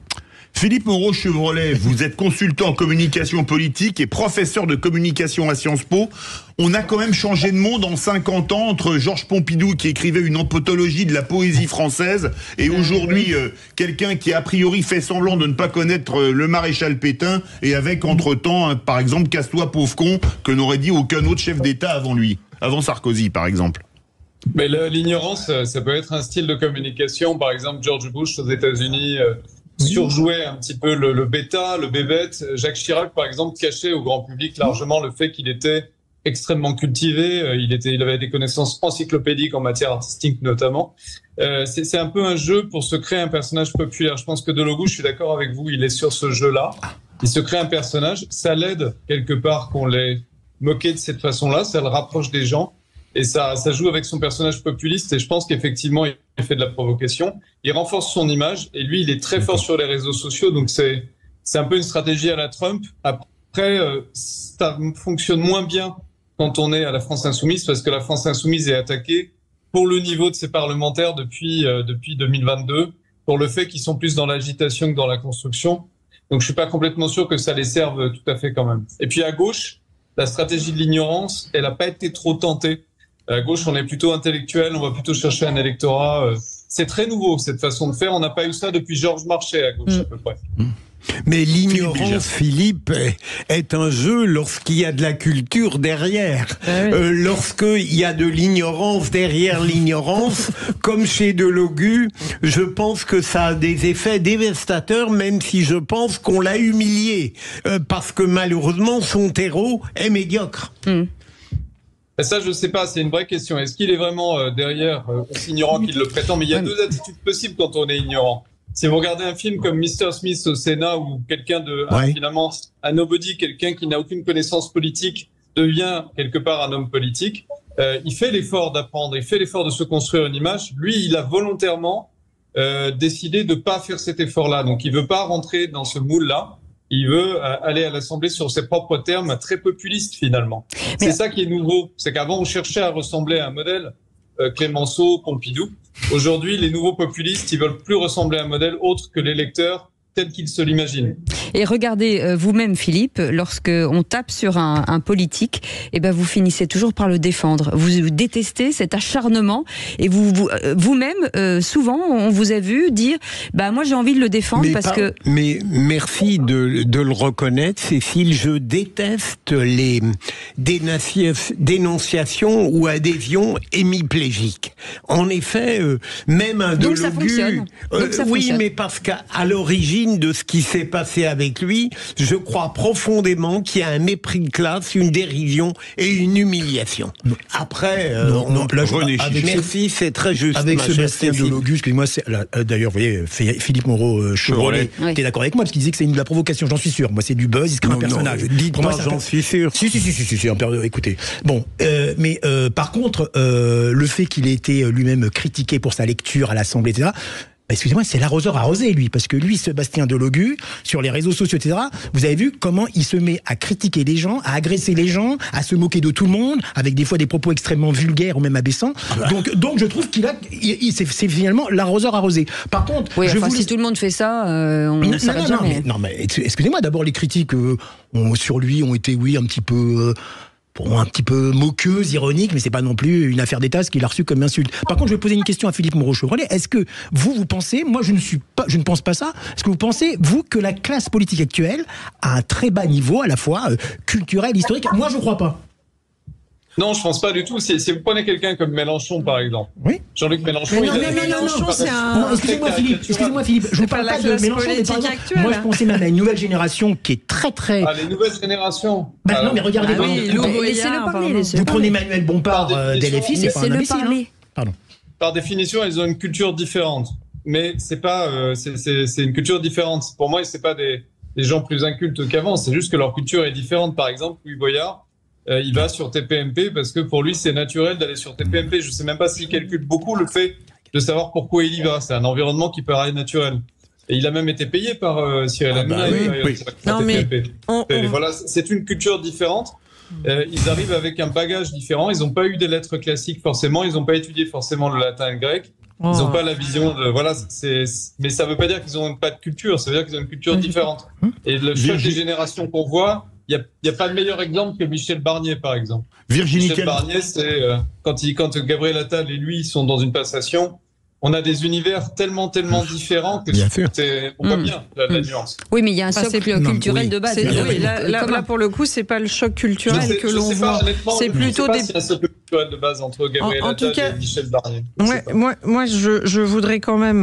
Philippe Moreau-Chevrolet, vous êtes consultant en communication politique et professeur de communication à Sciences Po. On a quand même changé de monde en 50 ans, entre Georges Pompidou qui écrivait une anthologie de la poésie française et aujourd'hui quelqu'un qui a priori fait semblant de ne pas connaître le maréchal Pétain, et avec entre-temps, par exemple, Casse-toi pauvre con, que n'aurait dit aucun autre chef d'État avant lui, avant Sarkozy par exemple. Mais l'ignorance, ça peut être un style de communication. Par exemple, George Bush aux États-Unis surjouait un petit peu le bêta, le bébête. Jacques Chirac, par exemple, cachait au grand public largement le fait qu'il était extrêmement cultivé. Il avait des connaissances encyclopédiques en matière artistique notamment. C'est un peu un jeu pour se créer un personnage populaire. Je pense que Delogu, je suis d'accord avec vous, il est sur ce jeu-là. Il se crée un personnage. Ça l'aide quelque part qu'on l'ait moqué de cette façon-là. Ça le rapproche des gens. Et ça joue avec son personnage populiste, et je pense qu'effectivement, il fait de la provocation. Il renforce son image, et lui, il est très fort sur les réseaux sociaux, donc c'est un peu une stratégie à la Trump. Après, ça fonctionne moins bien quand on est à la France Insoumise, parce que la France Insoumise est attaquée pour le niveau de ses parlementaires depuis 2022, pour le fait qu'ils sont plus dans l'agitation que dans la construction. Donc je suis pas complètement sûr que ça les serve tout à fait quand même. Et puis à gauche, la stratégie de l'ignorance, elle a pas été trop tentée. À gauche, on est plutôt intellectuel, on va plutôt chercher un électorat c'est très nouveau, cette façon de faire. On n'a pas eu ça depuis Georges Marchais à gauche, à peu près. Mais l'ignorance, Philippe, est un jeu lorsqu'il y a de la culture derrière. Lorsqu'il y a de l'ignorance derrière l'ignorance, comme chez Delogu, je pense que ça a des effets dévastateurs, même si je pense qu'on l'a humilié. Parce que malheureusement, son terreau est médiocre. Et ça, je ne sais pas, c'est une vraie question. Est-ce qu'il est vraiment derrière, aussi ignorant qu'il le prétend? Mais il y a deux attitudes possibles quand on est ignorant. Si vous regardez un film comme Mr. Smith au Sénat, où quelqu'un de, finalement, un nobody, quelqu'un qui n'a aucune connaissance politique, devient quelque part un homme politique, il fait l'effort d'apprendre, il fait l'effort de se construire une image. Lui, il a volontairement décidé de ne pas faire cet effort-là. Donc, il ne veut pas rentrer dans ce moule-là. Il veut aller à l'Assemblée sur ses propres termes, très populistes finalement. C'est ça qui est nouveau. C'est qu'avant, on cherchait à ressembler à un modèle, Clémenceau, Pompidou. Aujourd'hui, les nouveaux populistes, ils veulent plus ressembler à un modèle autre que l'électeur tel qu'ils se l'imaginent. Et regardez, vous-même, Philippe, lorsqu'on tape sur un politique, eh ben vous finissez toujours par le défendre. Vous détestez cet acharnement et vous-même, souvent, on vous a vu dire bah, « moi j'ai envie de le défendre que… » Mais merci de le reconnaître, Cécile, je déteste les dénonciations ou adhésions hémiplégiques. En effet, même un Delogu… Donc ça fonctionne. Oui, mais parce qu'à l'origine de ce qui s'est passé avec lui, je crois profondément qu'il y a un mépris de classe, une dérision et une humiliation. Après, merci, c'est très juste. Avec Sébastien Delogu, excusez-moi, d'ailleurs, vous voyez, Philippe Moreau-Chevrolet, t'es d'accord avec moi, parce qu'il disait que c'est de la provocation, j'en suis sûr. Moi, c'est du buzz, il se crée un personnage. Dites-moi, j'en suis sûr. Si, écoutez. Bon, mais par contre, le fait qu'il ait été lui-même critiqué pour sa lecture à l'Assemblée, etc., excusez-moi, c'est l'arroseur arrosé, lui, parce que lui, Sébastien Delogu, sur les réseaux sociaux, etc., vous avez vu comment il se met à critiquer les gens, à agresser les gens, à se moquer de tout le monde, avec des fois des propos extrêmement vulgaires ou même abaissants. Donc je trouve c'est finalement l'arroseur arrosé. Par contre, si tout le monde fait ça, on s'arrête jamais. Non, mais excusez-moi, d'abord les critiques sur lui ont été, un petit peu moqueuse, ironique, mais c'est pas non plus une affaire d'État ce qu'il a reçu comme insulte. Par contre, je vais poser une question à Philippe Moreau-Chevrolet. Est-ce que vous pensez, moi je ne pense pas ça, est-ce que vous pensez, vous, que la classe politique actuelle a un très bas niveau, à la fois culturel, historique? Moi, je crois pas. Non, je pense pas du tout. Si vous prenez quelqu'un comme Mélenchon, par exemple. Oui. Jean-Luc Mélenchon. Mélenchon, c'est un… Non, excusez-moi, Philippe. Je ne parle pas de Mélenchon, mais par exemple, moi, je pensais même à une nouvelle génération qui est très… Ah, les nouvelles générations. Non, mais regardez. Laissez-le parler. Vous prenez Emmanuel Bompard d'LFI, c'est pas un imbécile. Pardon. Par définition, ils ont une culture différente. Mais c'est pas… c'est une culture différente. Pour moi, c'est pas des gens plus incultes qu'avant. C'est juste que leur culture est différente. Par exemple, Louis Boyard… il va sur TPMP parce que pour lui c'est naturel d'aller sur TPMP. Je ne sais même pas s'il calcule beaucoup le fait de savoir pourquoi il y va. C'est un environnement qui paraît naturel. Et il a même été payé par Cyril Hanouna. Voilà, c'est une culture différente. Ils arrivent avec un bagage différent. Ils n'ont pas eu des lettres classiques forcément. Ils n'ont pas étudié forcément le latin et le grec. Ils n'ont pas la vision de… Voilà, mais ça ne veut pas dire qu'ils n'ont pas de culture. Ça veut dire qu'ils ont une culture différente. Et le choc des générations qu'on voit… Il n'y a pas de meilleur exemple que Michel Barnier, par exemple. Michel Barnier, c'est quand Gabriel Attal et lui sont dans une passation, on a des univers tellement différents que on voit bien la nuance. Oui, mais il y a un socle culturel de base. Là, pour le coup, c'est pas le choc culturel que l'on voit. C'est plutôt des… C'est un socle culturel de base entre Gabriel Attal et Michel Barnier. Moi, je voudrais quand même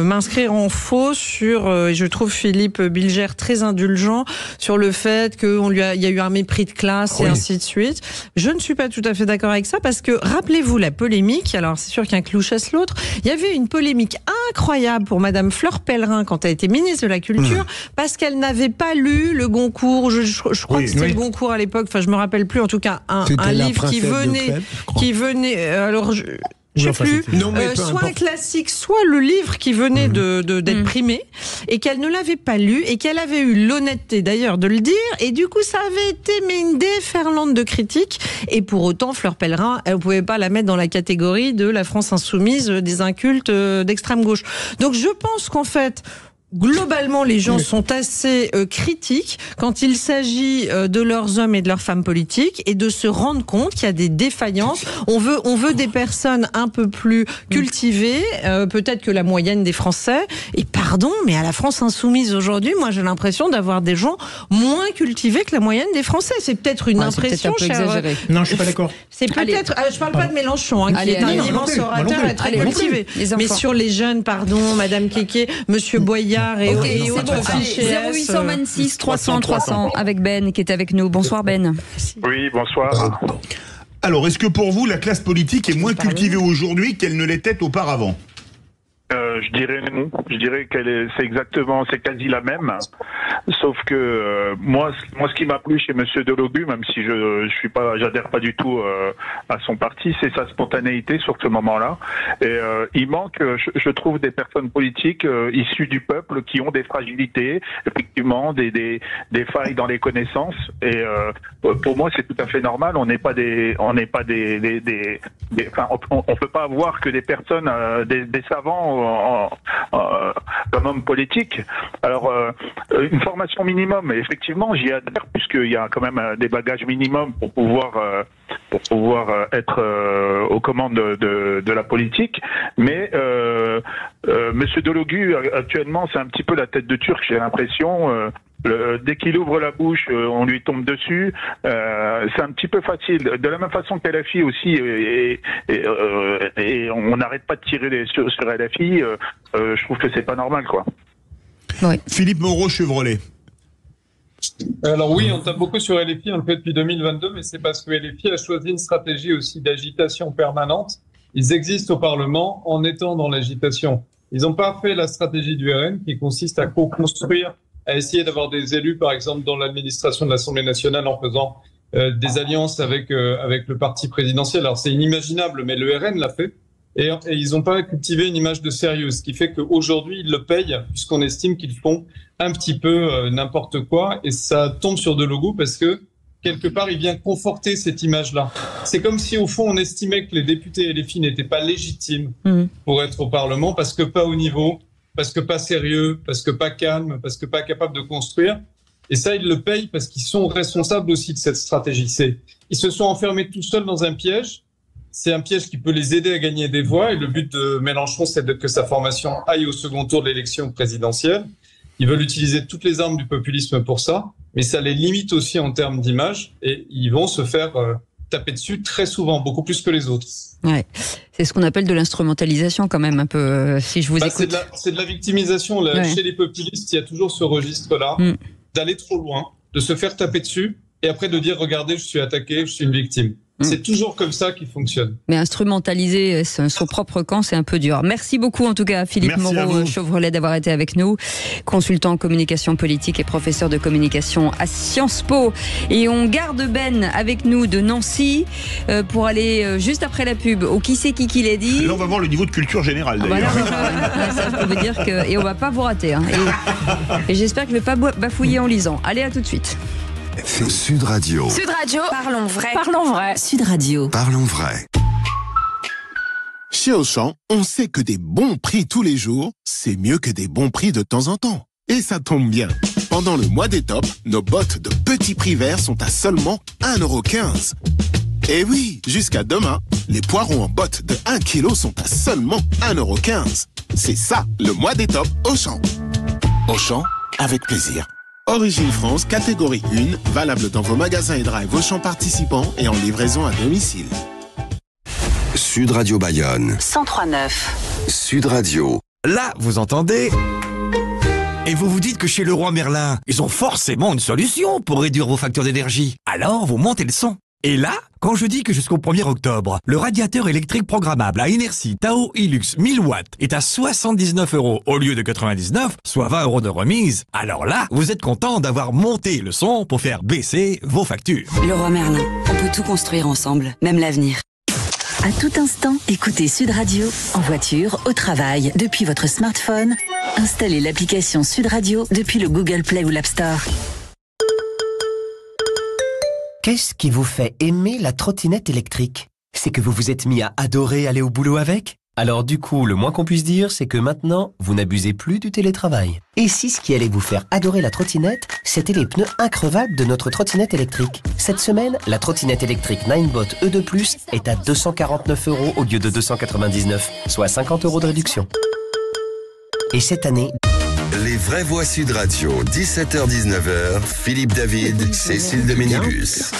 m'inscrire en faux sur… je trouve Philippe Bilger très indulgent sur le fait qu'il y a eu un mépris de classe et ainsi de suite. Je ne suis pas tout à fait d'accord avec ça parce que, rappelez-vous la polémique, alors c'est sûr qu'un clou chasse l'autre, il y avait une polémique incroyable pour Madame Fleur Pellerin quand elle était ministre de la Culture parce qu'elle n'avait pas lu le Goncourt, je crois que c'était le Goncourt à l'époque, enfin je me rappelle plus, en tout cas un livre qui venait alors je sais plus, soit un classique, soit le livre qui venait d'être primé, et qu'elle ne l'avait pas lu, et qu'elle avait eu l'honnêteté d'ailleurs de le dire, et du coup ça avait été une déferlante de critiques, et pour autant Fleur Pellerin, elle ne pouvait pas la mettre dans la catégorie de la France insoumise des incultes d'extrême gauche. Donc je pense qu'en fait, globalement, les gens sont assez critiques quand il s'agit de leurs hommes et de leurs femmes politiques et de se rendre compte qu'il y a des défaillances. On veut des personnes un peu plus cultivées, peut-être que la moyenne des Français. Et pardon, mais à la France insoumise aujourd'hui, moi j'ai l'impression d'avoir des gens moins cultivés que la moyenne des Français. C'est peut-être une impression, c'est peut-être un peu exagéré. Non, je suis pas d'accord. C'est peut-être. Je parle pas de Mélenchon, qui est un immense orateur et très cultivé. Mais sur les jeunes, pardon, Madame Kéké, Monsieur Boyard et autres fichiers. 0826 300 300 avec Ben qui est avec nous. Bonsoir Ben. Oui, bonsoir. Alors, est-ce que pour vous, la classe politique est moins cultivée aujourd'hui qu'elle ne l'était auparavant ? Je dirais non. Je dirais c'est quasi la même. Sauf que moi, ce qui m'a plu chez Monsieur Delogu, même si j'adhère pas du tout à son parti, c'est sa spontanéité sur ce moment-là. Et il manque, je trouve, des personnes politiques issues du peuple qui ont des fragilités, effectivement, des failles dans les connaissances. Et pour moi, c'est tout à fait normal. On peut pas avoir que des personnes, des savants comme homme politique. Alors, une formation minimum, effectivement, j'y adhère, puisqu'il y a quand même des bagages minimums pour pouvoir être aux commandes de la politique. Mais Monsieur Delogu, actuellement, c'est un petit peu la tête de Turc, j'ai l'impression. Dès qu'il ouvre la bouche, on lui tombe dessus. C'est un petit peu facile. De la même façon que LFI aussi, et on n'arrête pas de tirer sur LFI. Je trouve que c'est pas normal, quoi. Ouais. Philippe Moreau, Chevrolet. Alors oui, on tape beaucoup sur LFI, on le fait depuis 2022, mais c'est parce que LFI a choisi une stratégie aussi d'agitation permanente. Ils existent au Parlement en étant dans l'agitation. Ils n'ont pas fait la stratégie du RN qui consiste à co-construire, à essayer d'avoir des élus, par exemple, dans l'administration de l'Assemblée nationale en faisant des alliances avec le parti présidentiel. Alors c'est inimaginable, mais le RN l'a fait. Et ils n'ont pas cultivé une image de sérieux, ce qui fait qu'aujourd'hui, ils le payent, puisqu'on estime qu'ils font un petit peu n'importe quoi. Et ça tombe sur Delogu parce que, quelque part, il vient conforter cette image-là. C'est comme si, au fond, on estimait que les députés LFI n'étaient pas légitimes pour être au Parlement, parce que pas au niveau, parce que pas sérieux, parce que pas calme, parce que pas capable de construire. Et ça, ils le payent parce qu'ils sont responsables aussi de cette stratégie. Ils se sont enfermés tout seuls dans un piège. C'est un piège qui peut les aider à gagner des voix. Et le but de Mélenchon, c'est que sa formation aille au second tour de l'élection présidentielle. Ils veulent utiliser toutes les armes du populisme pour ça. Mais ça les limite aussi en termes d'image. Et ils vont se faire taper dessus très souvent, beaucoup plus que les autres. Ouais. C'est ce qu'on appelle de l'instrumentalisation quand même, un peu, si je vous écoute. C'est de la victimisation. Là. Ouais. Chez les populistes, il y a toujours ce registre-là, d'aller trop loin, de se faire taper dessus, et après de dire, regardez, je suis attaqué, je suis une victime. C'est toujours comme ça qu'il fonctionne. Mais instrumentaliser son propre camp, c'est un peu dur. Merci beaucoup en tout cas Philippe Moreau Chevrolet d'avoir été avec nous, consultant en communication politique et professeur de communication à Sciences Po. Et on garde Ben avec nous de Nancy pour aller juste après la pub au Qui c'est qui l'a dit. Là on va voir le niveau de culture générale d'ailleurs. Ça je peux dire que... Et on va pas vous rater. Hein. Et j'espère que je vais pas bafouiller en lisant. Allez, à tout de suite. Sud Radio. Sud Radio. Parlons vrai. Parlons vrai. Sud Radio. Parlons vrai. Chez Auchan, on sait que des bons prix tous les jours, c'est mieux que des bons prix de temps en temps. Et ça tombe bien. Pendant le mois des tops, nos bottes de petits prix verts sont à seulement 1,15 €. Et oui, jusqu'à demain, les poireaux en bottes de 1 kg sont à seulement 1,15 €. C'est ça, le mois des tops Auchan. Auchan, avec plaisir. Origine France, catégorie 1, valable dans vos magasins et drive Auchan participants et en livraison à domicile. Sud Radio Bayonne. 103.9. Sud Radio. Là, vous entendez ? Et vous vous dites que chez Leroy Merlin, ils ont forcément une solution pour réduire vos factures d'énergie. Alors, vous montez le son. Et là, quand je dis que jusqu'au 1er octobre, le radiateur électrique programmable à inertie Tao Hilux 1000 watts est à 79 € au lieu de 99, soit 20 € de remise, alors là, vous êtes content d'avoir monté le son pour faire baisser vos factures. Leroy Merlin, on peut tout construire ensemble, même l'avenir. À tout instant, écoutez Sud Radio, en voiture, au travail, depuis votre smartphone. Installez l'application Sud Radio depuis le Google Play ou l'App Store. Qu'est-ce qui vous fait aimer la trottinette électrique ? C'est que vous vous êtes mis à adorer aller au boulot avec ? Alors du coup, le moins qu'on puisse dire, c'est que maintenant, vous n'abusez plus du télétravail. Et si ce qui allait vous faire adorer la trottinette, c'était les pneus increvables de notre trottinette électrique. Cette semaine, la trottinette électrique Ninebot E2+, est à 249 € au lieu de 299, soit 50 € de réduction. Et cette année... Les vraies voix Sud Radio, 17h-19h, Philippe David, Cécile de Ménibus.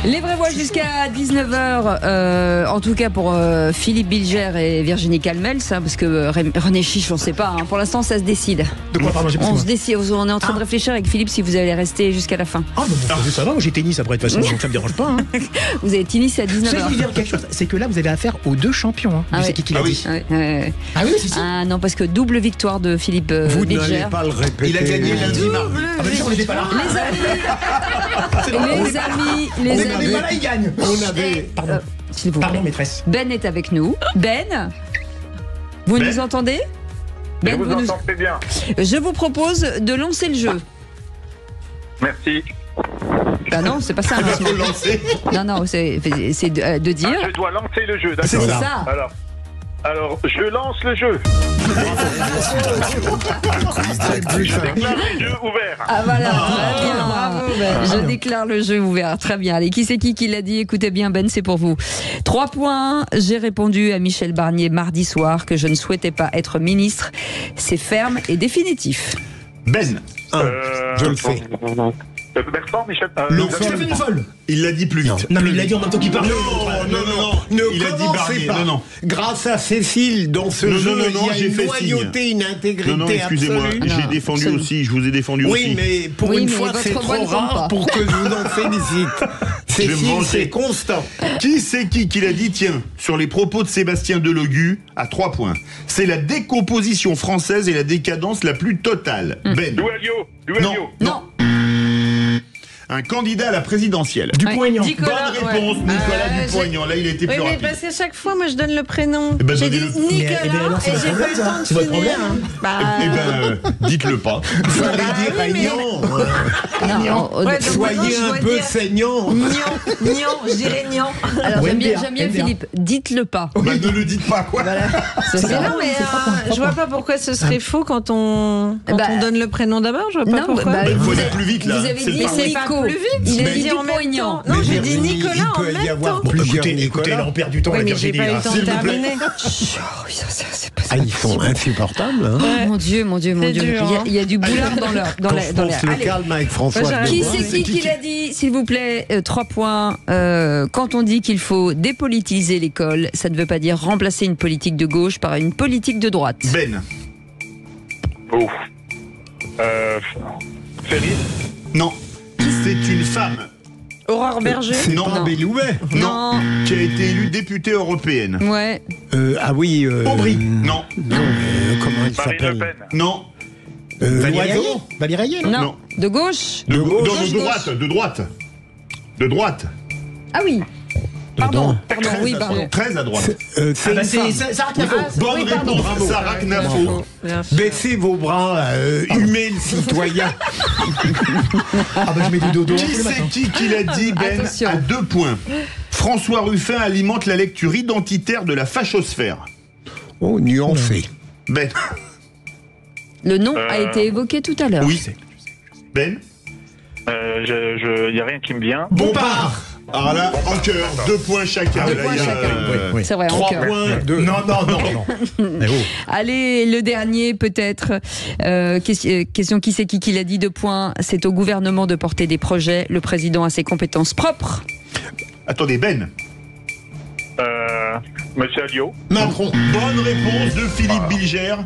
Les vraies voix jusqu'à 19h, en tout cas pour Philippe Bilger et Virginie Calmels, hein, parce que René Chiche, on ne sait pas. Hein, pour l'instant, ça se décide. De quoi, pardon, on se décide. On est en train de réfléchir avec Philippe si vous allez rester jusqu'à la fin. Ah, bon, ça va, moi j'ai tennis après, de toute façon, donc ça me dérange pas. Hein. Vous avez tennis à 19h. Je vais vous dire quelque chose, c'est que là, vous avez affaire aux deux champions. Hein, ah c'est qui l'a dit. Ah oui, si. Ah non, parce que double victoire de Philippe Vous Bilger. n'allez pas le répéter. Il a gagné lundi, mardi. Ah, mais on n'était pas là. Les amis, on n'était pas là, il gagne. On avait... S'il vous plaît. Pardon, maîtresse. Ben est avec nous. Ben, vous nous entendez? Ben, vous entends très bien. Je vous propose de lancer le jeu. Merci. Bah non, c'est pas ça. Non, c'est de dire. Ah, je dois lancer le jeu, d'accord. C'est ça. Alors, je lance le jeu. Je déclare le jeu ouvert. Ah voilà, très bien, bravo Ben. Je déclare le jeu ouvert, très bien. Allez, qui c'est qui l'a dit? Écoutez bien Ben, c'est pour vous. 3 points, j'ai répondu à Michel Barnier mardi soir que je ne souhaitais pas être ministre. C'est ferme et définitif. Ben, je le fais. Bertrand, Michel. Stéphane Foll. Il l'a dit plus vite. Non, mais il l'a dit en même temps qu'il parlait. Non, il a dit Barnier. pas. Non. Grâce à Cécile, dans ce jeu, il y a j'ai une fait loyauté, une intégrité Non, excusez-moi, absolue. j'ai défendu aussi, je vous ai défendu aussi. Oui, mais pour une fois, c'est trop rare pour que je vous en félicite. Cécile, c'est constant. Qui c'est qui l'a dit? Tiens, sur les propos de Sébastien Delogu, à 3 points. C'est la décomposition française et la décadence la plus totale. Ben. Dualio. Non. Un candidat à la présidentielle. Dupont-Aignan. Bonne réponse, Nicolas Dupont-Aignan. Là, il était plus mais rapide. parce qu'à chaque fois, moi, je donne le prénom. Eh ben, j'ai dit donnez-le. Nicolas et j'ai pas eu le temps de C'est votre finir. problème. Dites-le pas. Vous allez dire Aignan. Soyez un peu saignant. Nian, je dirais Nian. Alors j'aime bien Philippe, dites-le pas. Bah, ne le dites pas, quoi. Voilà. Non, mais je vois pas pourquoi ce serait faux quand on donne le prénom d'abord. Je vois pas pourquoi. Il faut aller plus vite, là. Vous avez dit Nico. Plus vite. Il a dit Dupont-Aignan. Non, j'ai dit Nicolas en même temps. Il peut y avoir plusieurs Écoutez, là, on perd du temps. Oui, mais j'ai pas eu le temps de terminer. Ils sont insupportables. Hein. Mon Dieu. Il y a du boulard dans l'air. Le calme avec François. Qui c'est qui l'a dit, s'il vous plaît? 3 points. Quand on dit qu'il faut dépolitiser l'école, ça ne veut pas dire remplacer une politique de gauche par une politique de droite. Ben. Ouf. Ferry. Non. C'est une femme. Aurore Berger. C'est pas Bellouet. Non. Qui a été élue députée européenne. Ouais. Ah oui. Aubry. Non. Comment elle Marine Le s'appelle? Pen. Non. Valérie Rayet, non? Non. De gauche. De droite. Ah oui. Pardon, oui, pardon. Très à droite. C'est Sarah Knafo. Bonne réponse, Sarah Knafo. Baissez vos bras, humez le citoyen. Ah bah je mets du dodo. Qui c'est qui l'a dit, Ben? Attention. À 2 points. François Ruffin alimente la lecture identitaire de la fachosphère. Oh, nuancé. Ben. Le nom a été évoqué tout à l'heure. Oui. Ben. Il n'y a rien qui me vient. Bompard. Alors là, en cœur, 2 points chacun. 2 points chacun. Oui. C'est vrai, en 3 cœur. points. Non. Allez, le dernier peut-être. Question qui c'est qui l'a dit? 2 points. C'est au gouvernement de porter des projets. Le président a ses compétences propres. Attendez, Ben. Monsieur Alliot. Macron. Bonne réponse de Philippe Bilger.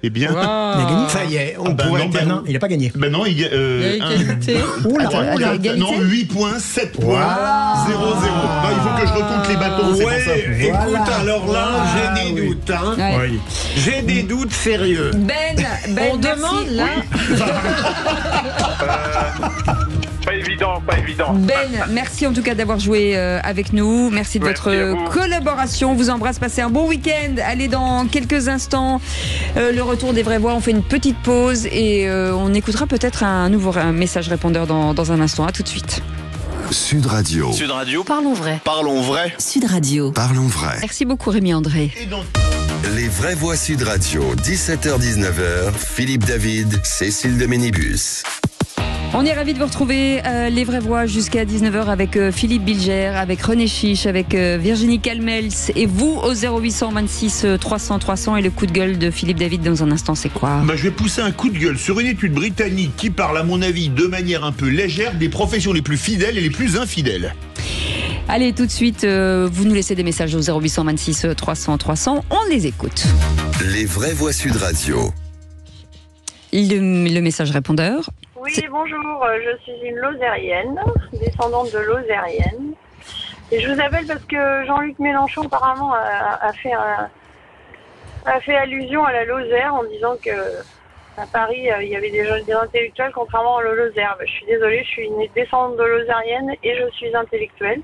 Eh bien, il a gagné. Ça y est, on pourrait non, il n'a pas gagné. Ben non, il y a égalité. Non, 8 points, 7 points, 0-0. Non, il faut que je recompte les bâtons, c'est pour ça. Écoute, alors là, j'ai des doutes. Hein. Ouais. J'ai des doutes sérieux. Ben, on demande là. Pas évident. Ben, merci en tout cas d'avoir joué avec nous. Merci de votre collaboration. On vous embrasse. Passez un bon week-end. Allez, dans quelques instants, le retour des vraies voix. On fait une petite pause et on écoutera peut-être un nouveau message répondeur dans un instant. À tout de suite. Sud Radio. Parlons vrai. Parlons vrai. Sud Radio. Parlons vrai. Merci beaucoup Rémi André. Et donc... Les vraies voix Sud Radio, 17h-19h, Philippe David, Cécile de Ménibus. On est ravis de vous retrouver, les vraies voix jusqu'à 19h avec Philippe Bilger, avec René Chiche, avec Virginie Calmels et vous au 0826 300 300 et le coup de gueule de Philippe David dans un instant, c'est quoi ? Je vais pousser un coup de gueule sur une étude britannique qui parle à mon avis de manière un peu légère des professions les plus fidèles et les plus infidèles. Allez, tout de suite, vous nous laissez des messages au 0826 300 300, on les écoute. Les vraies voix Sud Radio. Le message répondeur. Oui, bonjour, je suis une Lozérienne, descendante de Lozérienne. Et je vous appelle parce que Jean-Luc Mélenchon apparemment a fait allusion à la Lozère en disant que à Paris il y avait des intellectuels contrairement à la Lozère. Je suis désolée, je suis une descendante de Lozérienne et je suis intellectuelle.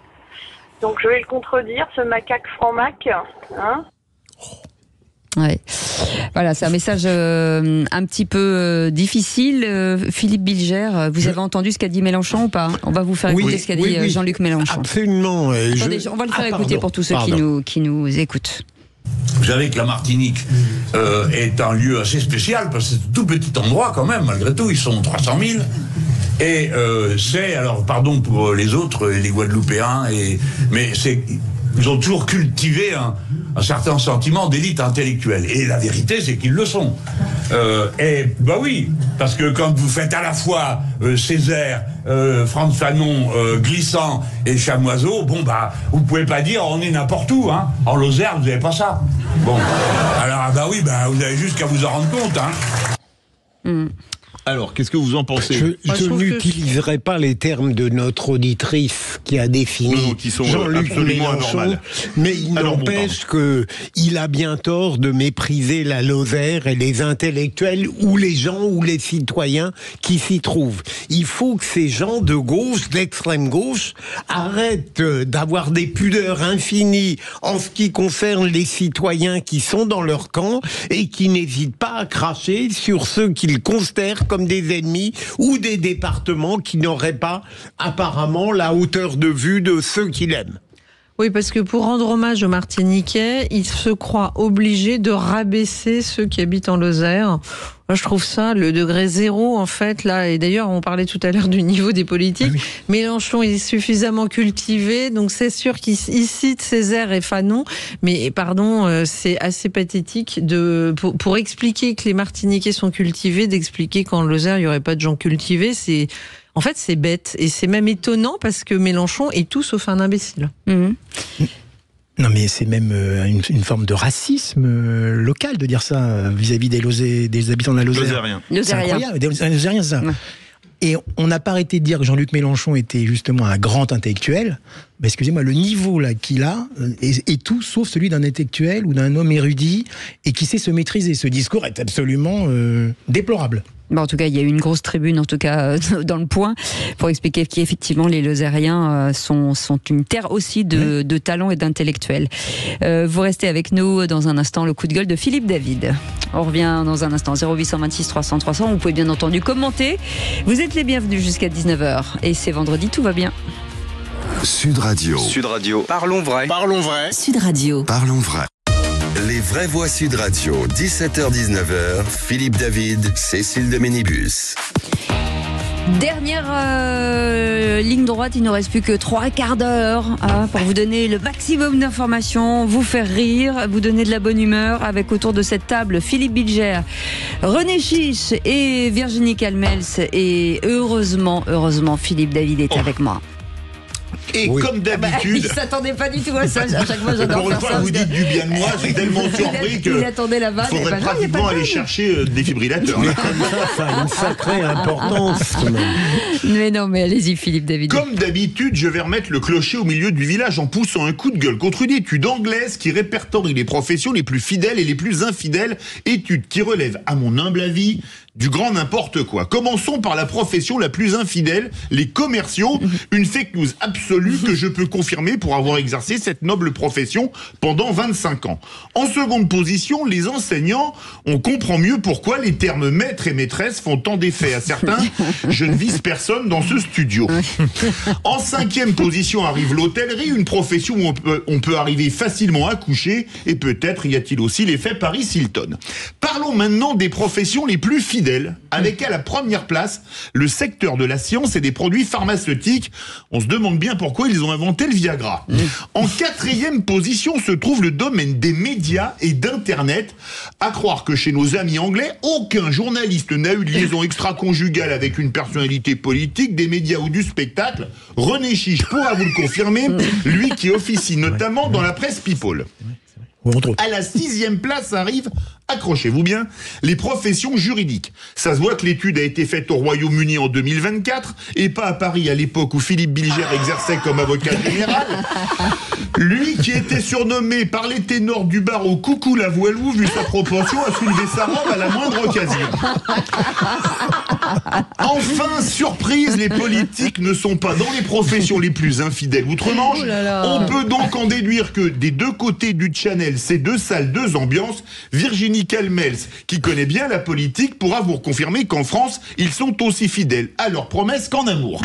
Donc je vais le contredire, ce macaque franc-mac, hein. Ouais. Voilà, c'est un message un petit peu difficile. Philippe Bilger, vous avez entendu ce qu'a dit Mélenchon ou pas ? On va vous faire écouter ce qu'a dit Jean-Luc Mélenchon. Absolument. Attendez, on va le faire écouter pour tous ceux qui nous écoutent. Vous savez que la Martinique est un lieu assez spécial parce que c'est un tout petit endroit quand même, malgré tout, ils sont 300 000. Et c'est, alors pardon pour les autres, les Guadeloupéens, mais ils ont toujours cultivé un certain sentiment d'élite intellectuelle. Et la vérité, c'est qu'ils le sont. Et bah oui, parce que quand vous faites à la fois Césaire, Frantz Fanon, Glissant et Chamoiseau, vous pouvez pas dire on est n'importe où, hein. En Lozère, vous n'avez pas ça. Bon, alors vous avez juste qu'à vous en rendre compte, hein. Alors, qu'est-ce que vous en pensez ? Je n'utiliserai pas les termes de notre auditrice qui a défini Jean-Luc Mélenchon, mais il n'empêche qu'il a bien tort de mépriser la Lozère et les intellectuels ou les gens ou les citoyens qui s'y trouvent. Il faut que ces gens de gauche, d'extrême gauche, arrêtent d'avoir des pudeurs infinies en ce qui concerne les citoyens qui sont dans leur camp et qui n'hésitent pas à cracher sur ceux qu'ils considèrent comme des ennemis ou des départements qui n'auraient pas apparemment la hauteur de vue de ceux qu'il aime. Oui, parce que pour rendre hommage aux Martiniquais, il se croit obligé de rabaisser ceux qui habitent en Lozère. Moi, je trouve ça le degré zéro, en fait, là. Et d'ailleurs, on parlait tout à l'heure du niveau des politiques. Ah oui. Mélenchon est suffisamment cultivé, donc c'est sûr qu'il cite Césaire et Fanon. Mais pardon, c'est assez pathétique pour expliquer que les Martiniquais sont cultivés, d'expliquer qu'en Lozère, il n'y aurait pas de gens cultivés. En fait, c'est bête. Et c'est même étonnant parce que Mélenchon est tout sauf un imbécile. Mmh. Non, mais c'est même une forme de racisme local de dire ça vis-à-vis des habitants de la Lozère. C'est incroyable, des Lozériens, c'est ça. Ouais. Et on n'a pas arrêté de dire que Jean-Luc Mélenchon était justement un grand intellectuel. Mais excusez-moi, le niveau là qu'il a est tout sauf celui d'un intellectuel ou d'un homme érudit et qui sait se maîtriser. Ce discours est absolument déplorable. En tout cas, il y a eu une grosse tribune, en tout cas dans le Point, pour expliquer qu'effectivement les Lozériens sont une terre aussi de talents et d'intellectuels. Vous restez avec nous dans un instant, le coup de gueule de Philippe David. On revient dans un instant, 0826 300 300. Vous pouvez bien entendu commenter. Vous êtes les bienvenus jusqu'à 19h. Et c'est vendredi, tout va bien. Sud Radio. Sud Radio. Parlons vrai. Parlons vrai. Sud Radio. Parlons vrai. Les vraies voix Sud Radio, 17h-19h, Philippe David, Cécile de Ménibus. Dernière ligne droite, il ne reste plus que 3/4 d'heure pour vous donner le maximum d'informations, vous faire rire, vous donner de la bonne humeur avec autour de cette table Philippe Bilger, René Chiche et Virginie Calmels. Et heureusement, Philippe David est avec moi. Et comme d'habitude... il s'attendait pas du tout à ça. À chaque fois, j'adore faire ça. Vous dites du bien de moi, je suis tellement surpris que... Il attendait la vanne. Il faudrait pratiquement aller chercher des défibrillateurs. Ça a une sacrée importance. Mais non, mais allez-y, Philippe David. Comme d'habitude, je vais remettre le clocher au milieu du village en poussant un coup de gueule contre une étude anglaise qui répertorie les professions les plus fidèles et les plus infidèles. Étude qui relève, à mon humble avis, du grand n'importe quoi. Commençons par la profession la plus infidèle, les commerciaux. Une fake news absolue absolue que je peux confirmer pour avoir exercé cette noble profession pendant 25 ans. En seconde position, les enseignants, on comprend mieux pourquoi les termes maître et maîtresse font tant d'effet à certains. Je ne vise personne dans ce studio. En cinquième position arrive l'hôtellerie, une profession où on peut arriver facilement à coucher, et peut-être y a-t-il aussi l'effet Paris Hilton. Parlons maintenant des professions les plus fidèles, avec à la première place le secteur de la science et des produits pharmaceutiques. On se demande bien pourquoi ils ont inventé le Viagra. En quatrième position se trouve le domaine des médias et d'Internet. À croire que chez nos amis anglais, aucun journaliste n'a eu de liaison extra-conjugale avec une personnalité politique, des médias ou du spectacle. René Chiche pourra vous le confirmer, lui qui officie notamment dans la presse People. À la 6e place arrive, accrochez-vous bien, les professions juridiques. Ça se voit que l'étude a été faite au Royaume-Uni en 2024 et pas à Paris à l'époque où Philippe Bilger exerçait comme avocat général. Lui qui était surnommé par les ténors du barreau Coucou la voilou, vu sa propension à soulever sa robe à la moindre occasion. Enfin, surprise, les politiques ne sont pas dans les professions les plus infidèles outre-Manche. On peut donc en déduire que des deux côtés du channel, ces deux salles, deux ambiances, Virginie Calmels, qui connaît bien la politique, pourra vous confirmer qu'en France, ils sont aussi fidèles à leurs promesses qu'en amour.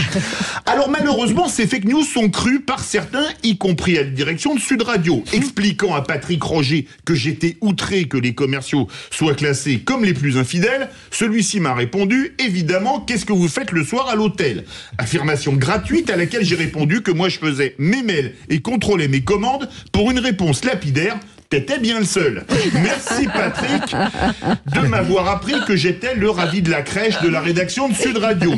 Alors malheureusement, ces fake news sont crues par certains, y compris à la direction de Sud Radio, expliquant à Patrick Roger que j'étais outré que les commerciaux soient classés comme les plus infidèles. Celui-ci m'a répondu, évidemment, qu'est-ce que vous faites le soir à l'hôtel? Affirmation gratuite à laquelle j'ai répondu que moi je faisais mes mails et contrôlais mes commandes pour une réponse lapidaire. T'étais bien le seul. Merci Patrick de m'avoir appris que j'étais le ravi de la crèche de la rédaction de Sud Radio.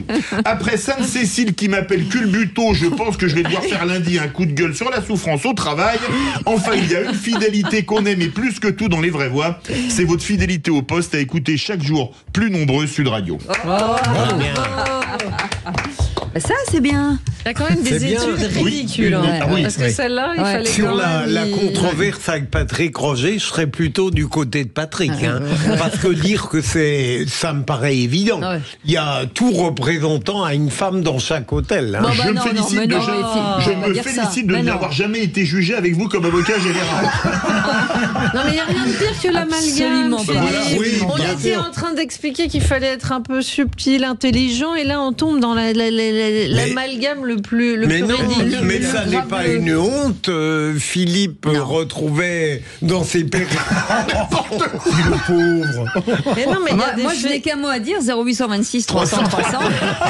Après Sainte-Cécile qui m'appelle culbuto, je pense que je vais devoir faire lundi un coup de gueule sur la souffrance au travail. Enfin, il y a une fidélité qu'on aime et plus que tout dans les vraies voix. C'est votre fidélité au poste à écouter chaque jour plus nombreux Sud Radio. Ça, c'est bien. Il y a quand même des études ridicules. Parce que celle-là, il fallait sur quand même la controverse avec Patrick Roger, je serais plutôt du côté de Patrick. Parce que dire que ça me paraît évident. Il y a tout représentant à une femme dans chaque hôtel. Je me félicite de n'avoir jamais été jugé avec vous comme avocat général. Non, mais il n'y a rien de pire que l'amalgame. On était en train d'expliquer qu'il fallait être un peu subtil, intelligent, et là, on tombe dans l'amalgame le plus ridicule. Mais ça n'est pas une honte. Philippe retrouvait dans ses périodes. Le pauvre. Mais non, mais moi je n'ai qu'un mot à dire, 0826 300 300.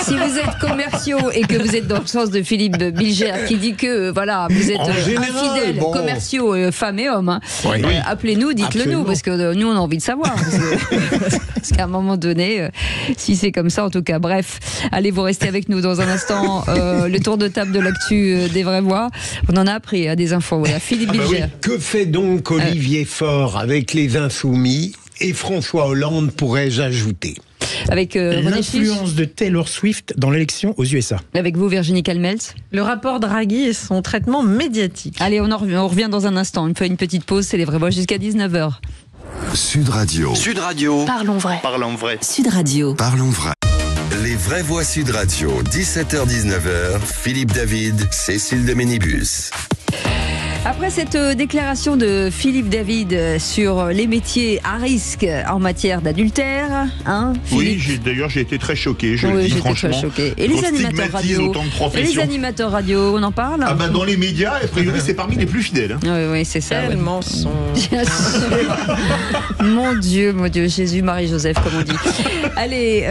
Si vous êtes commerciaux et que vous êtes dans le sens de Philippe Bilger qui dit que voilà, vous êtes infidèles, commerciaux, femmes et hommes, appelez-nous, dites-le nous, parce que nous on a envie de savoir. Parce qu'à un moment donné, si c'est comme ça, en tout cas, bref, allez, vous restez avec nous dans un instant. Le tour de table de l'actu des vraies voix. On en a appris des infos. Voilà. Philippe Bilger. Que fait donc Olivier Faure avec les Insoumis et François Hollande, pourrais-je ajouter? Avec l'influence de Taylor Swift dans l'élection aux USA. Avec vous, Virginie Calmels. Le rapport Draghi et son traitement médiatique. Allez, on revient dans un instant. On fait une petite pause. C'est les vraies voix jusqu'à 19h. Sud Radio. Sud Radio. Parlons vrai. Parlons vrai. Sud Radio. Parlons vrai. Les vraies voix Sud Radio, 17h-19h, Philippe David, Cécile de Ménibus. Après cette déclaration de Philippe David sur les métiers à risque en matière d'adultère, oui, d'ailleurs j'ai été très choqué, je le dis franchement. Très choqué. Et les animateurs radio, on en parle? Dans les médias, a priori c'est parmi les plus fidèles. Oui, c'est ça. Quel mensonge. Mon Dieu, Jésus, Marie, Joseph, comme on dit. Allez,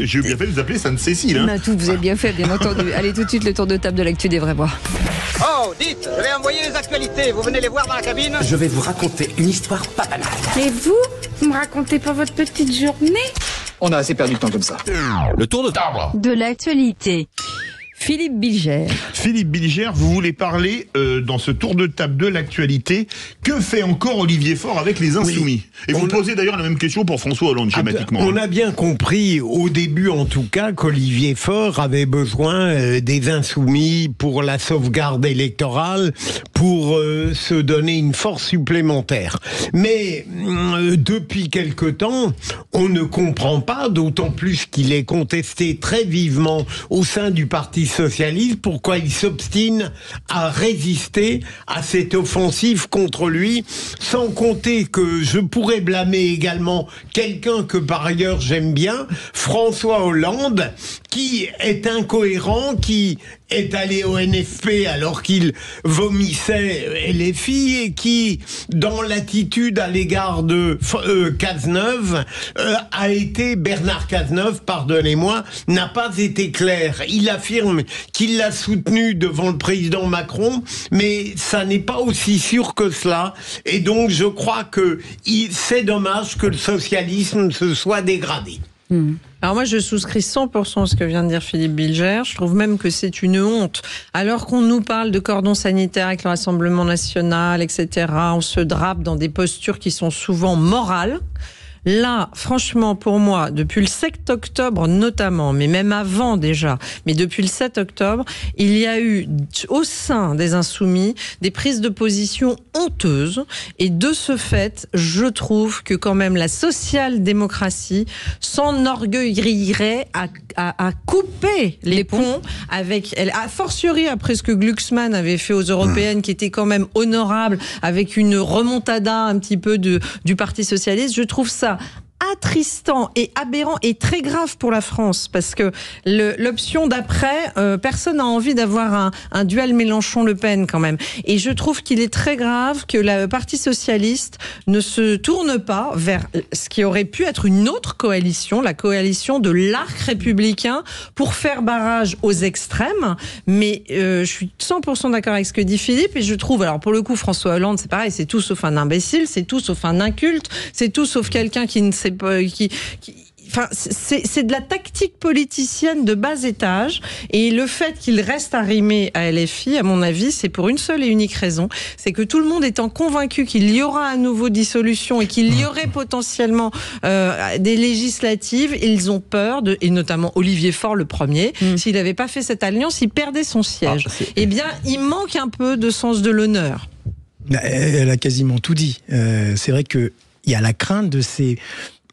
j'ai bien fait de vous appeler Sainte-Cécile. Vous avez bien fait, bien entendu. Allez, tout de suite le tour de table de l'actu des vraies voix. Oh, dites, je vais envoyer les actualités. Vous venez les voir dans la cabine? Je vais vous raconter une histoire pas banale. Et vous me racontez pas votre petite journée? On a assez perdu de temps comme ça. Le tour de table de l'actualité. Philippe Bilger. Philippe Bilger, vous voulez parler dans ce tour de table de l'actualité, que fait encore Olivier Faure avec les Insoumis? Et vous posez d'ailleurs la même question pour François Hollande, schématiquement. On a bien compris, au début en tout cas, qu'Olivier Faure avait besoin des Insoumis pour la sauvegarde électorale, pour se donner une force supplémentaire. Mais depuis quelque temps, on ne comprend pas, d'autant plus qu'il est contesté très vivement au sein du Parti socialiste, pourquoi il s'obstine à résister à cette offensive contre lui, sans compter que je pourrais blâmer également quelqu'un que par ailleurs j'aime bien, François Hollande, qui est incohérent, qui est allé au NFP alors qu'il vomissait LFI et qui, dans l'attitude à l'égard de Cazeneuve, Bernard Cazeneuve, pardonnez-moi, n'a pas été clair. Il affirme qu'il l'a soutenu devant le président Macron, mais ça n'est pas aussi sûr que cela. Et donc, je crois que c'est dommage que le socialisme se soit dégradé. Alors moi, je souscris 100% à ce que vient de dire Philippe Bilger. Je trouve même que c'est une honte. Alors qu'on nous parle de cordon sanitaire avec le Rassemblement national, etc., on se drape dans des postures qui sont souvent morales. Là, franchement, pour moi, depuis le 7 octobre notamment, mais même avant déjà, mais depuis le 7 octobre, il y a eu au sein des Insoumis des prises de position honteuses. Et de ce fait, je trouve que quand même la social-démocratie s'enorgueillerait à couper les ponts avec elle, a fortiori après ce que Glucksmann avait fait aux européennes, qui était quand même honorable, avec une remontada un petit peu du Parti socialiste. Je trouve ça attristant et aberrant et très grave pour la France, parce que l'option d'après, personne n'a envie d'avoir un duel Mélenchon-Le Pen quand même. Et je trouve qu'il est très grave que le Parti socialiste ne se tourne pas vers ce qui aurait pu être une autre coalition, la coalition de l'arc républicain, pour faire barrage aux extrêmes. Mais je suis 100% d'accord avec ce que dit Philippe, et je trouve, alors pour le coup, François Hollande, c'est pareil, c'est tout sauf un imbécile, c'est tout sauf un inculte, c'est tout sauf quelqu'un qui ne sait enfin, c'est de la tactique politicienne de bas étage, et le fait qu'il reste arrimé à LFI, à mon avis, c'est pour une seule et unique raison, c'est que tout le monde étant convaincu qu'il y aura à nouveau dissolution et qu'il y aurait potentiellement des législatives, ils ont peur et notamment Olivier Faure le premier, s'il n'avait pas fait cette alliance, il perdait son siège. Eh bien, il manque un peu de sens de l'honneur. Elle a quasiment tout dit. C'est vrai qu'il y a la crainte de ces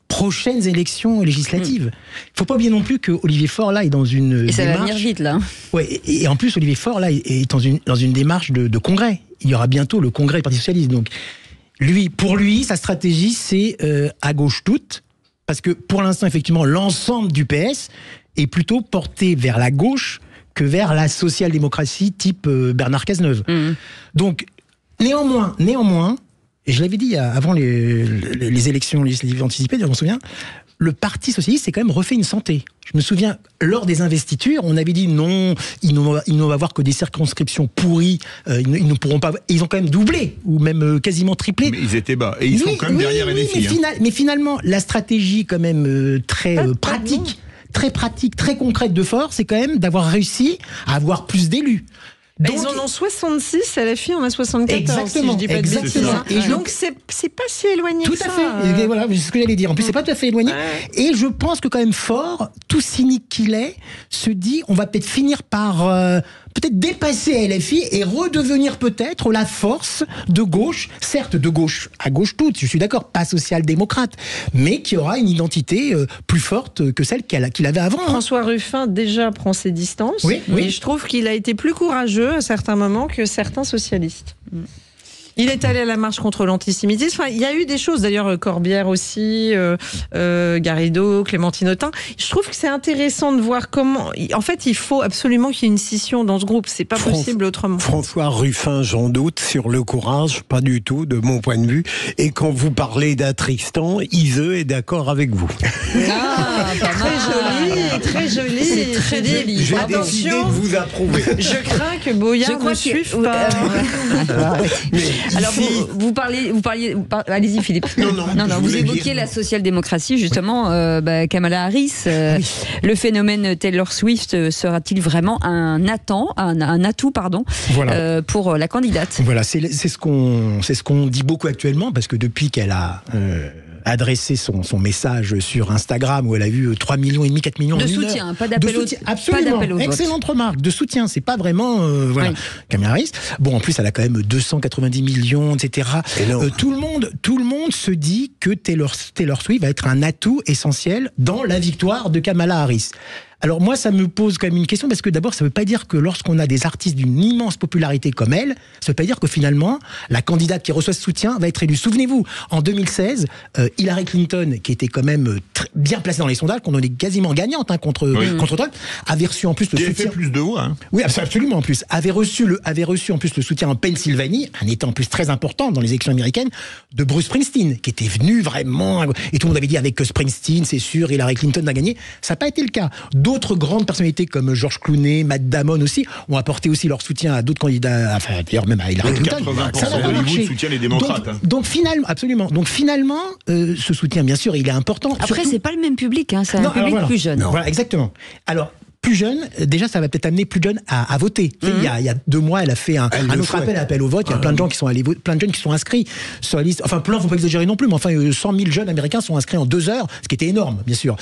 prochaines élections législatives. Il ne faut pas oublier non plus que Olivier Faure là est dans une démarche. Ça va venir vite là. Ouais, et en plus Olivier Faure là est dans une démarche de congrès. Il y aura bientôt le congrès du Parti socialiste. Donc pour lui, sa stratégie c'est à gauche toute, parce que pour l'instant effectivement l'ensemble du PS est plutôt porté vers la gauche que vers la social-démocratie type Bernard Cazeneuve. Donc néanmoins. Et je l'avais dit avant les élections législatives anticipées, je m'en souviens, le Parti socialiste s'est quand même refait une santé. Je me souviens, lors des investitures, on avait dit non, ils ne vont avoir que des circonscriptions pourries, ils ne pourront pas. Et ils ont quand même doublé, ou même quasiment triplé. Mais ils étaient bas, et ils sont quand même derrière LFI. Mais finalement, la stratégie quand même très pratique, très concrète de Faure, c'est quand même d'avoir réussi à avoir plus d'élus. Donc, ils en ont 66, à la fille on a 74. Exactement, si je dis pas de bêtises. Et donc c'est pas si éloigné tout que ça. Tout à fait, et voilà, c'est ce que j'allais dire. En plus, c'est pas tout à fait éloigné. Et je pense que quand même Faure, tout cynique qu'il est, se dit on va peut-être finir par peut-être dépasser LFI et redevenir peut-être la force de gauche, certes de gauche à gauche toute, je suis d'accord, pas social-démocrate, mais qui aura une identité plus forte que celle qu'il avait avant. François Ruffin déjà prend ses distances, et je trouve qu'il a été plus courageux à certains moments que certains socialistes. Il est allé à la marche contre l'antisémitisme. Enfin, il y a eu des choses, d'ailleurs, Corbière aussi, Garrido, Clémentine Autain. Je trouve que c'est intéressant de voir comment... En fait, il faut absolument qu'il y ait une scission dans ce groupe. C'est pas possible autrement. François Ruffin, j'en doute, sur le courage, pas du tout, de mon point de vue. Et quand vous parlez d'Atristan, Iseux est d'accord avec vous. Ah, très joli. C'est très joli. J'ai décidé de vous approuver. Je crains que Boyard ne suive pas. Alors vous parliez, allez-y Philippe. Non, vous évoquiez la social-démocratie justement. Kamala Harris, le phénomène Taylor Swift sera-t-il vraiment un atout pour la candidate? Voilà, c'est ce qu'on dit beaucoup actuellement, parce que depuis qu'elle a adressé son message sur Instagram où elle a eu 3,5 millions, 4 millions de soutien, pas d'appel aux votes. Absolument, excellente remarque, de soutien, c'est pas vraiment Kamala Harris. Bon, en plus, elle a quand même 290 millions, etc. Tout le monde se dit que Taylor Swift va être un atout essentiel dans la victoire de Kamala Harris. Alors moi, ça me pose quand même une question, parce que d'abord, ça ne veut pas dire que lorsqu'on a des artistes d'une immense popularité comme elle, ça ne veut pas dire que finalement, la candidate qui reçoit ce soutien va être élue. Souvenez-vous, en 2016, Hillary Clinton, qui était quand même bien placée dans les sondages, qu'on est quasiment gagnante contre Trump, avait reçu en plus le soutien... fait plus de voix. Hein. Oui, absolument, en plus. Avait reçu en plus le soutien en Pennsylvanie, un État en plus très important dans les élections américaines, de Bruce Springsteen, qui était venu vraiment... Et tout le monde avait dit, avec Springsteen, c'est sûr, Hillary Clinton a gagné. Ça n'a pas été le cas. D'autres grandes personnalités comme George Clooney, Matt Damon aussi, ont apporté aussi leur soutien à d'autres candidats, enfin d'ailleurs même à Hillary Clinton. 80% d'Hollywood soutient les démocrates. Donc finalement, absolument. Donc finalement, ce soutien, bien sûr, il est important. Après, c'est pas le même public, c'est un public plus jeune. Voilà, exactement. Alors, plus jeune, déjà ça va peut-être amener plus jeunes à voter. Il y a 2 mois, elle a fait un autre appel au vote. Il y a plein de gens qui sont allés voter, plein de jeunes qui sont inscrits sur la liste. Enfin, plein, faut pas exagérer non plus, mais enfin 100 000 jeunes américains sont inscrits en 2 heures, ce qui était énorme, bien sûr.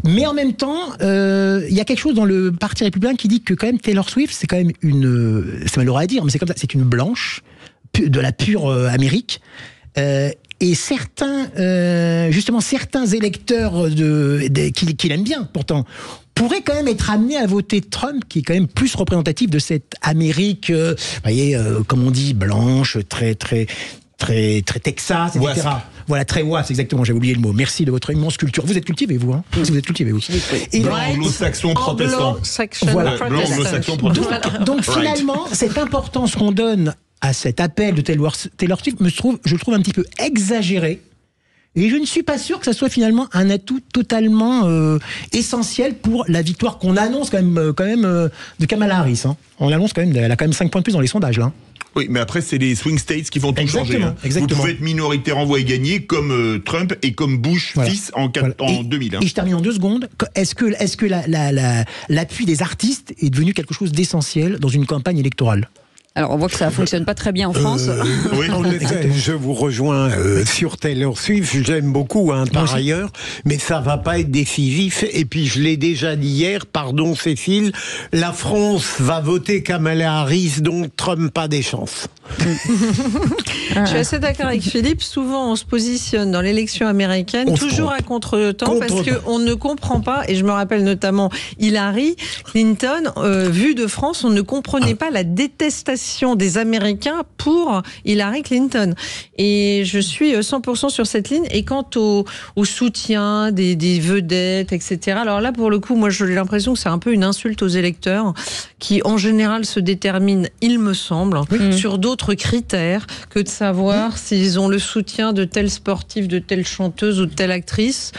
Mais en même temps, il y a quelque chose dans le Parti républicain qui dit que quand même Taylor Swift, c'est quand même c'est malheureux à dire, mais c'est comme ça, c'est une blanche de la pure Amérique. Et certains électeurs qui l'aiment bien, pourtant, pourraient quand même être amenés à voter Trump, qui est quand même plus représentatif de cette Amérique, comme on dit, blanche, très Texas, etc. Wasp. Voilà, très wasp, exactement, j'avais oublié le mot. Merci de votre immense culture. Vous êtes cultivé, vous, hein? Vous êtes cultivé, vous. Et blanc anglo-saxon protestant. Voilà. Blanc anglo-saxon protestant. Donc finalement, cette importance qu'on donne à cet appel de Taylor Swift, je le trouve un petit peu exagéré. Et je ne suis pas sûr que ça soit finalement un atout totalement essentiel pour la victoire qu'on annonce quand même de Kamala Harris. Hein. On l'annonce quand même, elle a quand même 5 points de plus dans les sondages là. Oui, mais après, c'est les swing states qui vont tout changer. Hein. Exactement. Vous pouvez être minoritaire en voix et gagner comme Trump et comme Bush fils en 2000. Hein. Et je termine en 2 secondes. Est-ce que l'appui des artistes est devenu quelque chose d'essentiel dans une campagne électorale ? Alors, on voit que ça fonctionne pas très bien en France. Oui, je vous rejoins sur Taylor Swift. J'aime beaucoup, par ailleurs, mais ça va pas être décisif. Et puis, je l'ai déjà dit hier, pardon Cécile, la France va voter Kamala Harris, donc Trump pas des chances. Je suis assez d'accord avec Philippe. Souvent, on se positionne dans l'élection américaine toujours à contre-temps parce qu'on ne comprend pas. Et je me rappelle notamment Hillary Clinton, vue de France, on ne comprenait pas la détestation des Américains pour Hillary Clinton. Et je suis 100% sur cette ligne. Et quant au soutien des vedettes, etc. Alors là, pour le coup, moi, j'ai l'impression que c'est un peu une insulte aux électeurs qui, en général, se déterminent, il me semble, sur d'autres critères que de savoir s'ils ont le soutien de tel sportif, de telle chanteuse ou de telle actrice.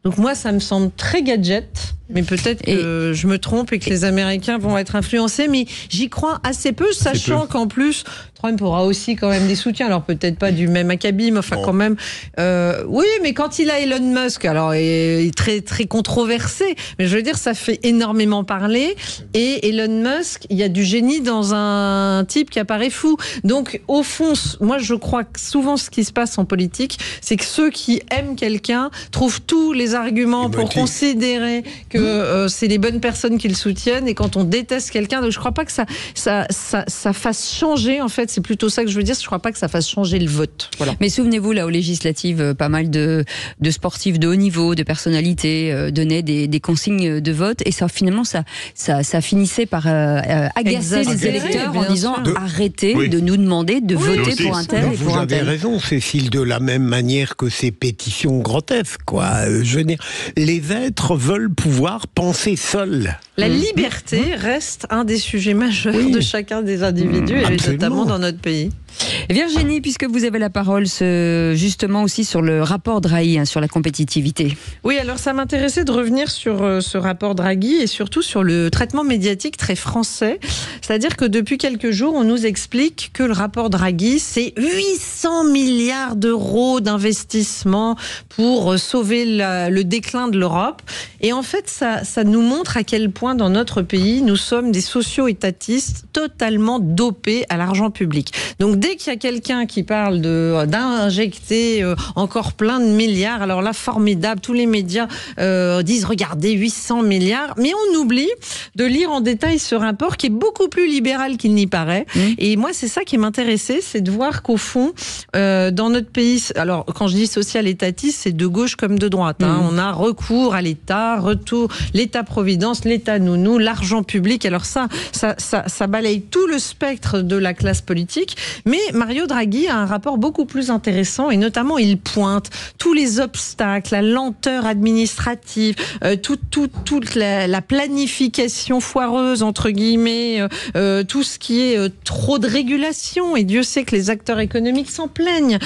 Donc moi, ça me semble très gadget, mais peut-être que je me trompe et que les Américains vont être influencés, mais j'y crois assez peu, sachant qu'en plus, Trump aura aussi quand même des soutiens, alors peut-être pas du même acabit, mais enfin quand même... oui, mais quand il a Elon Musk, alors il est très, très controversé, mais je veux dire, ça fait énormément parler, et Elon Musk, il y a du génie dans un type qui apparaît fou. Donc au fond, moi je crois que souvent ce qui se passe en politique, c'est que ceux qui aiment quelqu'un trouvent tous les arguments pour considérer que c'est les bonnes personnes qui le soutiennent, et quand on déteste quelqu'un, donc je crois pas que ça fasse changer, en fait, c'est plutôt ça que je veux dire, je crois pas que ça fasse changer le vote. Voilà. Mais souvenez-vous, là, aux législatives, pas mal de sportifs de haut niveau, de personnalités donnaient des consignes de vote, et ça, finalement, ça finissait par agacer les électeurs en disant arrêtez de nous demander de voter pour un tel et pour un tel. Vous avez raison, Cécile, de la même manière que ces pétitions grotesques, quoi. Je veux dire, les êtres veulent pouvoir penser seuls. La liberté reste un des sujets majeurs de chacun des individus, et notamment dans notre pays. Virginie, puisque vous avez la parole, justement aussi sur le rapport Draghi, sur la compétitivité. Oui, alors ça m'intéressait de revenir sur ce rapport Draghi et surtout sur le traitement médiatique très français. C'est-à-dire que depuis quelques jours, on nous explique que le rapport Draghi, c'est 800 milliards d'euros d'investissement pour sauver le déclin de l'Europe. Et en fait, ça nous montre à quel point dans notre pays, nous sommes des socio-étatistes totalement dopés à l'argent public. Donc dès qu'il y a quelqu'un qui parle d'injecter encore plein de milliards, alors là, formidable, tous les médias disent regardez, 800 milliards, mais on oublie de lire en détail ce rapport qui est beaucoup plus libéral qu'il n'y paraît. Et moi, c'est ça qui m'intéressait, c'est de voir qu'au fond, dans notre pays, alors quand je dis social-étatiste, c'est de gauche comme de droite. On a recours à l'État, l'État-providence, l'État-nounou, l'argent public. Alors ça balaye tout le spectre de la classe politique. Mais Mario Draghi a un rapport beaucoup plus intéressant et notamment il pointe tous les obstacles, la lenteur administrative, toute la planification foireuse entre guillemets, tout ce qui est trop de régulation, et Dieu sait que les acteurs économiques s'en plaignent,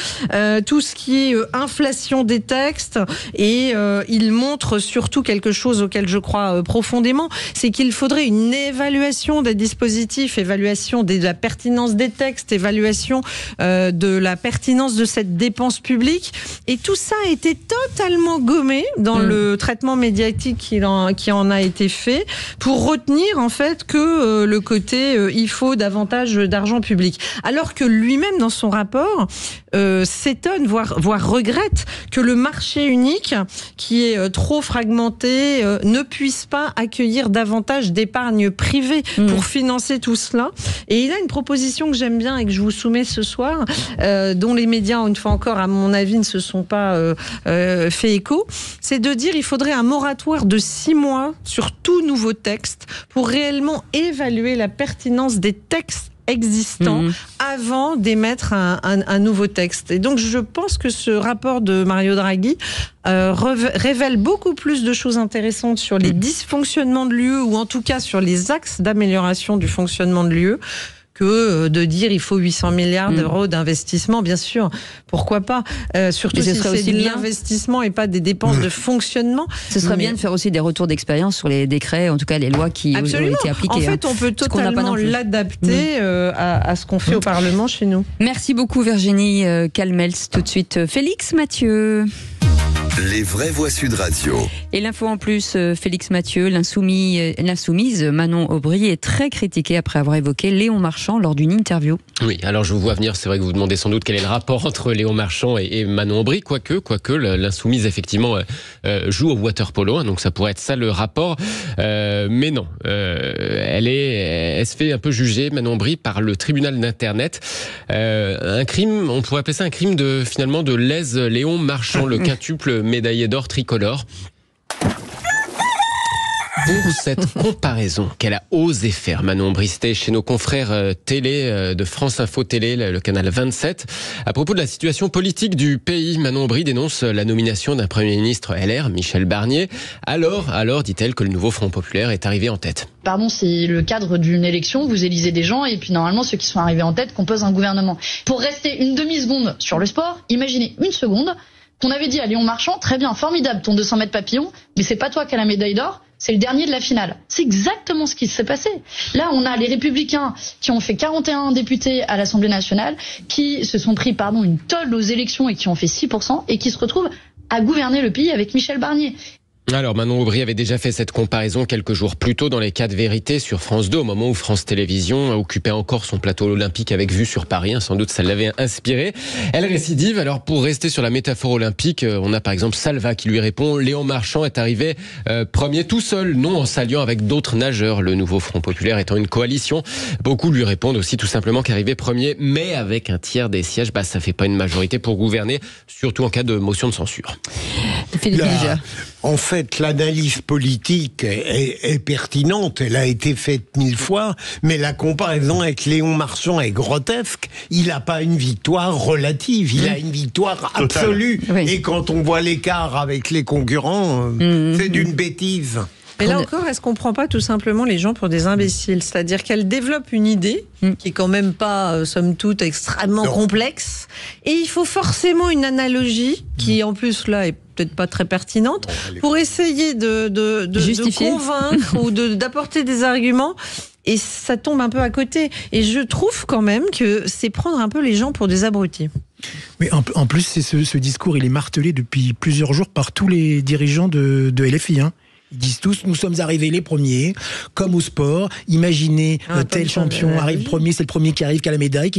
tout ce qui est inflation des textes, et il montre surtout quelque chose auquel je crois profondément, c'est qu'il faudrait une évaluation des dispositifs, évaluation de la pertinence des textes, évaluation de la pertinence de cette dépense publique, et tout ça a été totalement gommé dans le traitement médiatique qui en a été fait pour retenir en fait que le côté il faut davantage d'argent public, alors que lui-même dans son rapport s'étonne, voire regrette que le marché unique qui est trop fragmenté ne puisse pas accueillir davantage d'épargne privée pour financer tout cela. Et il a une proposition que j'aime bien et que je vous soumets ce soir, dont les médias, une fois encore, à mon avis, ne se sont pas fait écho, c'est de dire qu'il faudrait un moratoire de 6 mois sur tout nouveau texte pour réellement évaluer la pertinence des textes existants avant d'émettre un nouveau texte. Et donc je pense que ce rapport de Mario Draghi révèle beaucoup plus de choses intéressantes sur les dysfonctionnements de l'UE, ou en tout cas sur les axes d'amélioration du fonctionnement de l'UE, que de dire il faut 800 milliards d'euros d'investissement. Bien sûr, pourquoi pas, surtout si c'est de l'investissement et pas des dépenses de fonctionnement. Ce serait bien de faire aussi des retours d'expérience sur les décrets, en tout cas les lois qui ont été appliquées. En fait, on peut totalement l'adapter à ce qu'on fait au Parlement chez nous. Merci beaucoup Virginie Calmels. Tout de suite, Félix Mathieu. Les vraies voix Sud Radio. Et l'info en plus, Félix Mathieu, l'insoumise Manon Aubry est très critiquée après avoir évoqué Léon Marchand lors d'une interview. Oui, alors je vous vois venir, c'est vrai que vous vous demandez sans doute quel est le rapport entre Léon Marchand et Manon Aubry, quoique l'insoumise effectivement joue au water polo, donc ça pourrait être ça le rapport, mais non, elle se fait un peu juger, Manon Aubry, par le tribunal d'Internet, un crime, on pourrait appeler ça un crime de lèse Léon Marchand, le quintuple médaillé d'or tricolore. Pour cette comparaison qu'elle a osé faire, Manon Aubry, c'était chez nos confrères télé de France Info Télé, le canal 27. À propos de la situation politique du pays, Manon Aubry dénonce la nomination d'un Premier ministre LR, Michel Barnier. Alors, dit-elle, que le nouveau Front Populaire est arrivé en tête. Pardon, c'est le cadre d'une élection, vous élisez des gens et puis normalement ceux qui sont arrivés en tête composent un gouvernement. Pour rester une demi-seconde sur le sport, imaginez une seconde qu'on avait dit à Léon Marchand, très bien, formidable ton 200 mètres papillon, mais c'est pas toi qui as la médaille d'or, c'est le dernier de la finale. C'est exactement ce qui s'est passé. Là, on a les Républicains qui ont fait 41 députés à l'Assemblée nationale, qui se sont pris, une tôle aux élections et qui ont fait 6%, et qui se retrouvent à gouverner le pays avec Michel Barnier. Alors Manon Aubry avait déjà fait cette comparaison quelques jours plus tôt dans les 4 vérités sur France 2, au moment où France Télévisions occupait encore son plateau olympique avec vue sur Paris. Sans doute ça l'avait inspiré. Elle récidive. Alors pour rester sur la métaphore olympique, on a par exemple Salva qui lui répond: Léon Marchand est arrivé premier tout seul, non en s'alliant avec d'autres nageurs, le nouveau Front Populaire étant une coalition. Beaucoup lui répondent aussi tout simplement qu'arriver premier, mais avec un tiers des sièges, ça fait pas une majorité pour gouverner, surtout en cas de motion de censure. En fait, l'analyse politique est pertinente, elle a été faite 1000 fois, mais la comparaison avec Léon Marchand est grotesque. Il n'a pas une victoire relative, il a une victoire absolue. Oui. Et quand on voit l'écart avec les concurrents, c'est d'une bêtise. Mais là encore, est-ce qu'on ne prend pas tout simplement les gens pour des imbéciles ? C'est-à-dire qu'elle développe une idée qui est quand même pas, somme toute, extrêmement complexe. Et il faut forcément une analogie qui, en plus, là, est peut-être pas très pertinente pour essayer de convaincre ou d'apporter des arguments. Et ça tombe un peu à côté. Et je trouve quand même que c'est prendre un peu les gens pour des abrutis. Mais en plus, ce discours, il est martelé depuis plusieurs jours par tous les dirigeants de LFI. Ils disent tous, nous sommes arrivés les premiers, comme au sport. Imaginez tel champion arrive premier, c'est le premier qui arrive, qui a la médaille.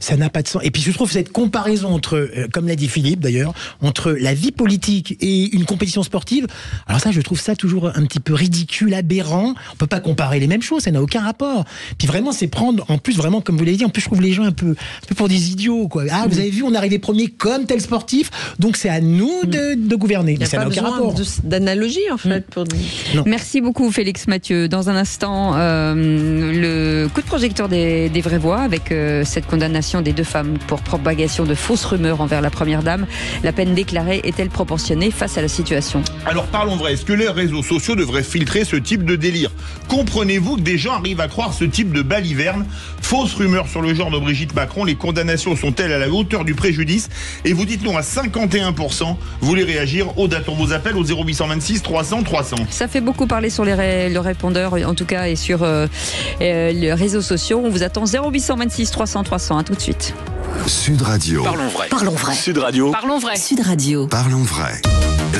Ça n'a pas de sens. Et puis je trouve cette comparaison entre, comme l'a dit Philippe d'ailleurs, entre la vie politique et une compétition sportive. Alors ça, je trouve ça toujours un petit peu ridicule, aberrant. On peut pas comparer les mêmes choses, ça n'a aucun rapport. Puis vraiment, c'est prendre, en plus vraiment, comme vous l'avez dit, en plus je trouve les gens un peu pour des idiots, quoi. Ah, vous avez vu, on est arrivé premier comme tel sportif, donc c'est à nous de gouverner. Mais ça n'a aucun rapport. D'analogie en fait pour dire. Merci beaucoup Félix Mathieu. Dans un instant, le coup de projecteur des vraies voix avec cette condamnation des 2 femmes pour propagation de fausses rumeurs envers la première dame. La peine déclarée est-elle proportionnée face à la situation? Alors parlons vrai, est-ce que les réseaux sociaux devraient filtrer ce type de délire? Comprenez-vous que des gens arrivent à croire ce type de baliverne? Fausses rumeurs sur le genre de Brigitte Macron, les condamnations sont-elles à la hauteur du préjudice? Et vous dites non à 51%. Vous voulez réagir? Au date, on vous appelle au 0826 300 300. Ça fait beaucoup parler sur le répondeur, en tout cas, et sur les réseaux sociaux. On vous attend 0826 300 300. À tout de suite. Sud Radio. Parlons vrai. Parlons vrai. Sud Radio. Parlons vrai. Sud Radio. Parlons vrai.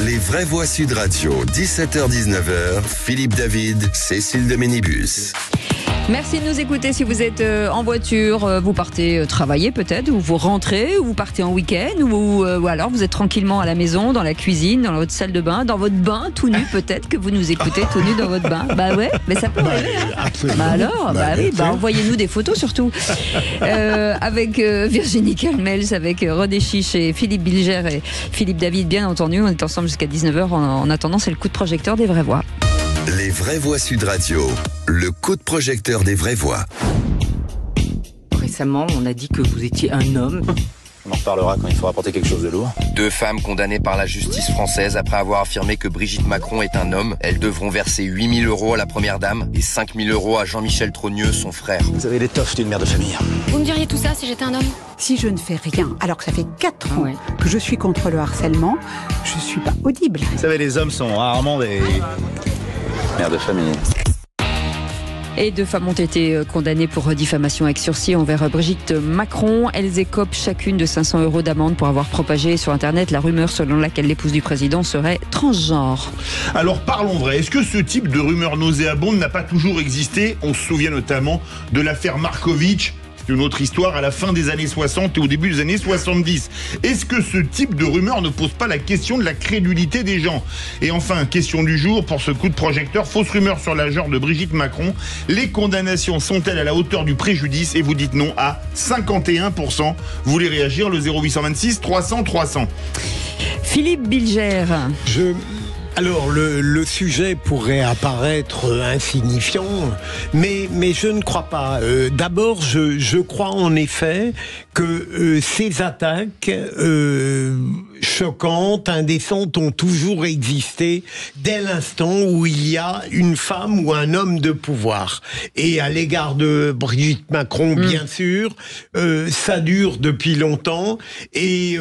Les vraies voix Sud Radio, 17h-19h, Philippe David, Cécile de Ménibus. Merci de nous écouter. Si vous êtes en voiture, vous partez travailler peut-être, ou vous rentrez, ou vous partez en week-end, ou alors vous êtes tranquillement à la maison, dans la cuisine, dans votre salle de bain, dans votre bain tout nu, peut-être que vous nous écoutez tout nu dans votre bain. Bah ouais, mais ça peut arriver. Bah alors, envoyez-nous des photos surtout. Avec Virginie Calmels, avec René Chiche et Philippe Bilger et Philippe David, bien entendu. On est ensemble jusqu'à 19h. En attendant, c'est le coup de projecteur des vraies voix. Les vraies voix Sud Radio, le coup de projecteur des vraies voix. Récemment, on a dit que vous étiez un homme. On en reparlera quand il faudra porter quelque chose de lourd. 2 femmes condamnées par la justice française après avoir affirmé que Brigitte Macron est un homme. Elles devront verser 8 000 € à la première dame et 5 000 € à Jean-Michel Trogneux, son frère. Vous avez l'étoffe d'une mère de famille. Vous me diriez tout ça si j'étais un homme? Si je ne fais rien, alors que ça fait 4 ans que je suis contre le harcèlement, je suis pas audible. Vous savez, les hommes sont rarement des mères de famille. Et 2 femmes ont été condamnées pour diffamation avec sursis envers Brigitte Macron. Elles écopent chacune de 500 € d'amende pour avoir propagé sur Internet la rumeur selon laquelle l'épouse du président serait transgenre. Alors parlons vrai, est-ce que ce type de rumeur nauséabonde n'a pas toujours existé? On se souvient notamment de l'affaire Markovitch. Une autre histoire à la fin des années 60 et au début des années 70. Est-ce que ce type de rumeur ne pose pas la question de la crédulité des gens? Et enfin, question du jour pour ce coup de projecteur, fausse rumeur sur la genre de Brigitte Macron. Les condamnations sont-elles à la hauteur du préjudice? Et vous dites non à 51%. Vous voulez réagir? Le 0826 300 300. Philippe Bilger. Alors, le sujet pourrait apparaître insignifiant, mais je ne crois pas. D'abord, je crois en effet que ces attaques choquantes, indécentes, ont toujours existé dès l'instant où il y a une femme ou un homme de pouvoir. Et à l'égard de Brigitte Macron, bien sûr, ça dure depuis longtemps, et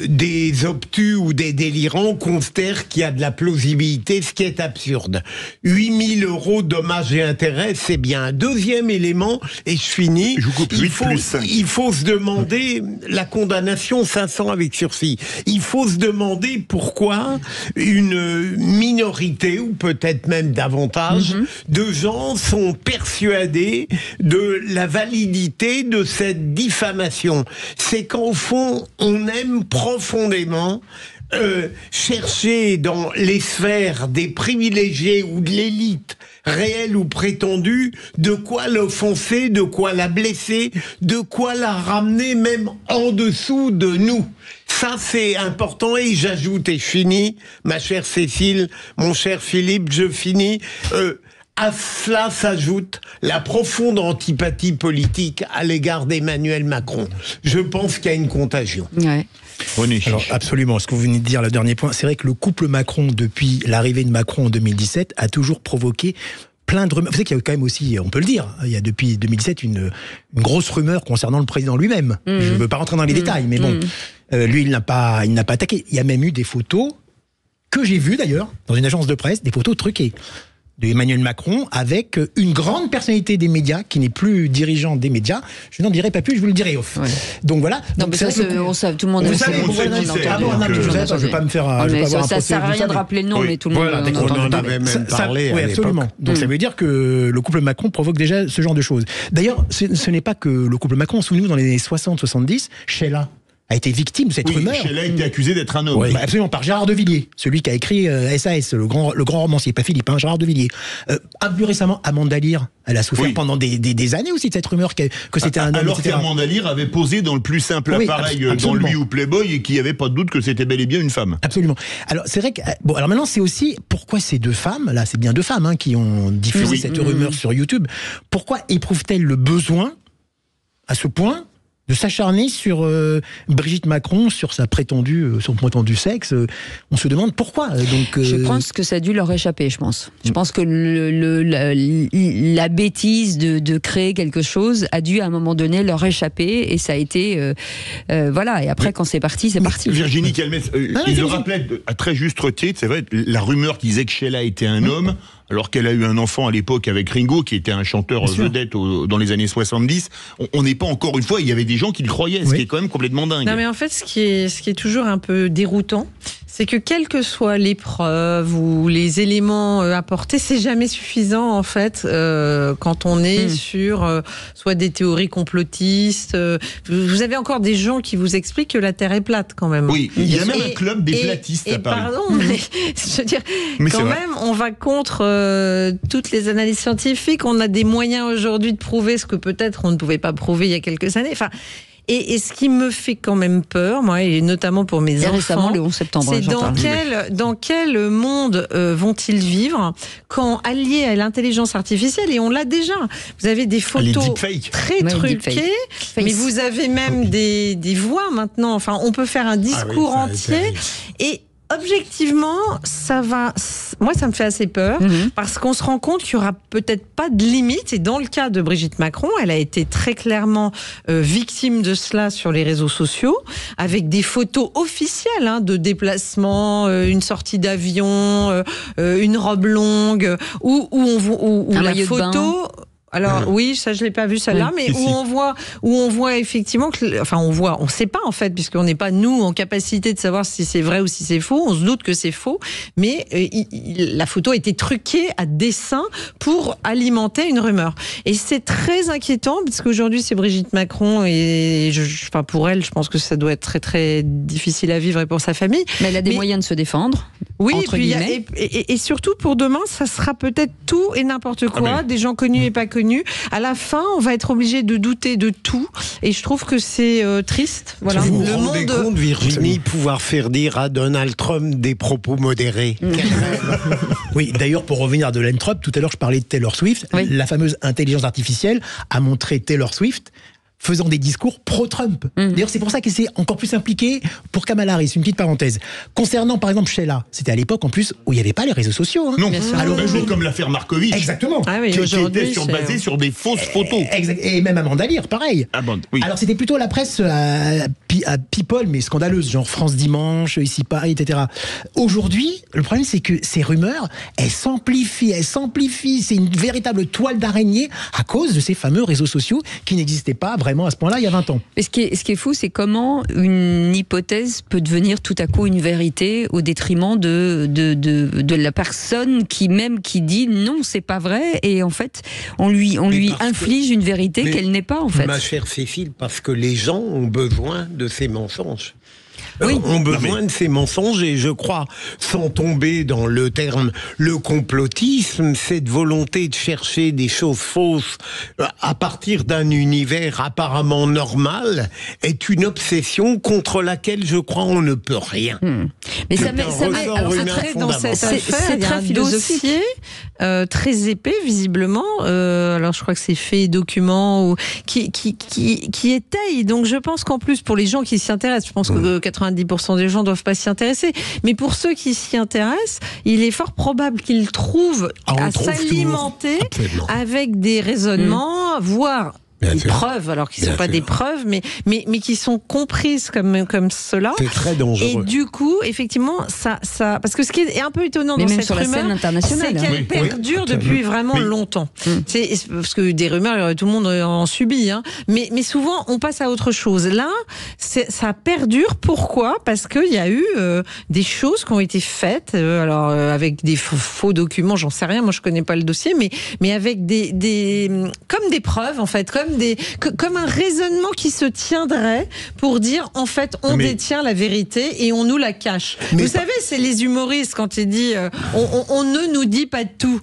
des obtus ou des délirants considèrent qu'il y a de la plausibilité, ce qui est absurde. 8 000 € dommages et intérêts, c'est bien. Deuxième élément, et je finis, il faut se demander la condamnation 500 avec sursis. Il faut se demander pourquoi une minorité, ou peut-être même davantage, de gens sont persuadés de la validité de cette diffamation. C'est qu'au fond, on aime profondément chercher dans les sphères des privilégiés ou de l'élite, réelle ou prétendue, de quoi l'offenser, de quoi la blesser, de quoi la ramener même en dessous de nous. Ça, c'est important. Et j'ajoute, et je finis, ma chère Cécile, mon cher Philippe, je finis, à cela s'ajoute la profonde antipathie politique à l'égard d'Emmanuel Macron. Je pense qu'il y a une contagion. Ouais. Alors absolument, ce que vous venez de dire, le dernier point, c'est vrai que le couple Macron, depuis l'arrivée de Macron en 2017, a toujours provoqué plein de rumeurs. Vous savez qu'il y a quand même aussi, on peut le dire, il y a depuis 2017 une grosse rumeur concernant le président lui-même. Je ne veux pas rentrer dans les détails, mais bon, lui, il n'a pas attaqué. Il y a même eu des photos, que j'ai vues d'ailleurs, dans une agence de presse, des photos truquées. de Emmanuel Macron avec une grande personnalité des médias qui n'est plus dirigeant des médias. Je n'en dirai pas plus, je vous le dirai off. Ouais. Donc voilà. Non, donc, mais ça, on sait, tout le monde sait. Je ne vais pas me faire. Ça sert à rien de rappeler le nom, mais tout le monde. On en avait même parlé. Oui, absolument. Donc ça veut dire que le couple Macron provoque déjà ce genre de choses. D'ailleurs, ce n'est pas que le couple Macron. Souvenez-vous, dans les années 60-70, Sheila a été victime de cette rumeur. Sheila a été accusé d'être un homme. Oui, absolument, par Gérard de Villiers, celui qui a écrit SAS, le grand romancier, pas Philippe, Gérard de Villiers. Plus récemment, Amanda Lear, elle a souffert pendant des années aussi de cette rumeur que c'était un homme. Alors qu'Amanda Lear avait posé dans le plus simple appareil dans Lui ou Playboy et qu'il n'y avait pas de doute que c'était bel et bien une femme. Absolument. Alors c'est vrai que alors maintenant c'est aussi pourquoi ces deux femmes, là c'est bien deux femmes qui ont diffusé cette rumeur sur YouTube. Pourquoi éprouvent-elles le besoin à ce point de s'acharner sur Brigitte Macron, sur son prétendu sexe? On se demande pourquoi. Donc, je pense que ça a dû leur échapper, je pense. Je pense que la bêtise de créer quelque chose a dû à un moment donné leur échapper, et ça a été... voilà, et après quand c'est parti, c'est parti. Virginie Calmès, il le rappelait à très juste titre, c'est vrai, la rumeur qui disait que Sheila était un homme, alors qu'elle a eu un enfant à l'époque avec Ringo, qui était un chanteur vedette dans les années 70. On n'est pas encore une fois, il y avait des gens qui le croyaient, ce qui est quand même complètement dingue. Non mais en fait, ce qui est toujours un peu déroutant, c'est que quelles que soient les preuves ou les éléments apportés, c'est jamais suffisant en fait quand on est sur soit des théories complotistes. Vous avez encore des gens qui vous expliquent que la Terre est plate quand même. Oui, il y a même un club des platistes à Paris. Pardon, mais je veux dire, quand même, on va contre toutes les analyses scientifiques. On a des moyens aujourd'hui de prouver ce que peut-être on ne pouvait pas prouver il y a quelques années. Enfin. Et ce qui me fait quand même peur, moi, et notamment pour mes enfants, récemment, le 11 septembre, c'est dans quel monde vont-ils vivre quand alliés à l'intelligence artificielle, et on l'a déjà. Vous avez des photos très truquées, mais vous avez même des voix maintenant. Enfin, on peut faire un discours entier. Et objectivement, moi, ça me fait assez peur, parce qu'on se rend compte qu'il n'y aura peut-être pas de limite. Et dans le cas de Brigitte Macron, elle a été très clairement victime de cela sur les réseaux sociaux, avec des photos officielles de déplacement, une sortie d'avion, une robe longue, où la photo... Alors oui, ça je l'ai pas vu celle-là, mais où on voit effectivement que, enfin on sait pas en fait, puisqu'on n'est pas nous en capacité de savoir si c'est vrai ou si c'est faux. On se doute que c'est faux, mais la photo a été truquée à dessein pour alimenter une rumeur. Et c'est très inquiétant, parce qu'aujourd'hui c'est Brigitte Macron, et pour elle, je pense que ça doit être très très difficile à vivre, et pour sa famille. Mais elle a des moyens de se défendre. Oui, et surtout pour demain, ça sera peut-être tout et n'importe quoi, des gens connus et pas connus. À la fin, on va être obligé de douter de tout, et je trouve que c'est triste. Voilà. Vous vous rendez compte, Virginie, pouvoir faire dire à Donald Trump des propos modérés? Oui, d'ailleurs, pour revenir à Donald Trump, tout à l'heure je parlais de Taylor Swift. La fameuse intelligence artificielle a montré Taylor Swift faisant des discours pro-Trump. D'ailleurs, c'est pour ça que c'est encore plus impliqué pour Kamala Harris. Une petite parenthèse. Concernant, par exemple, Sheila, c'était à l'époque, en plus, où il n'y avait pas les réseaux sociaux. Non, alors comme l'affaire Markovitch. Exactement. Qui était basée sur des fausses photos. Et même Amanda Lear, pareil. Alors, c'était plutôt la presse à people, mais scandaleuse, genre France Dimanche, Ici Paris, etc. Aujourd'hui, le problème, c'est que ces rumeurs, elles s'amplifient. C'est une véritable toile d'araignée à cause de ces fameux réseaux sociaux qui n'existaient pas vraiment à ce point-là il y a 20 ans. Mais ce qui est fou, c'est comment une hypothèse peut devenir tout à coup une vérité au détriment de la personne qui dit non, c'est pas vrai, et en fait on lui inflige une vérité qu'elle n'est pas en fait. Ma chère Cécile, parce que les gens ont besoin de ces mensonges. Ont besoin de ces mensonges, et je crois, sans tomber dans le terme le complotisme, cette volonté de chercher des choses fausses à partir d'un univers apparemment normal est une obsession contre laquelle je crois on ne peut rien. Mais ça met dans cette affaire, il y a un dossier très épais visiblement. Alors je crois que c'est fait document qui étaye. Donc je pense qu'en plus pour les gens qui s'y intéressent, je pense que 90% des gens ne doivent pas s'y intéresser. Mais pour ceux qui s'y intéressent, il est fort probable qu'ils trouvent à s'alimenter avec des raisonnements, voire des preuves, alors qu'ils ne sont pas des preuves, mais qui sont comprises comme cela. C'est très dangereux. Et du coup, effectivement, ça, parce que ce qui est un peu étonnant dans cette rumeur, c'est qu'elle perdure depuis vraiment longtemps. C'est parce que des rumeurs, tout le monde en subit, hein. Mais souvent, on passe à autre chose. Là, ça perdure. Pourquoi ? Parce qu'il y a eu des choses qui ont été faites, alors avec des faux documents, j'en sais rien. Moi, je connais pas le dossier, mais avec comme des preuves, en fait, comme un raisonnement qui se tiendrait pour dire, en fait, on détient la vérité et on nous la cache. Vous savez, c'est les humoristes quand ils disent on ne nous dit pas de tout,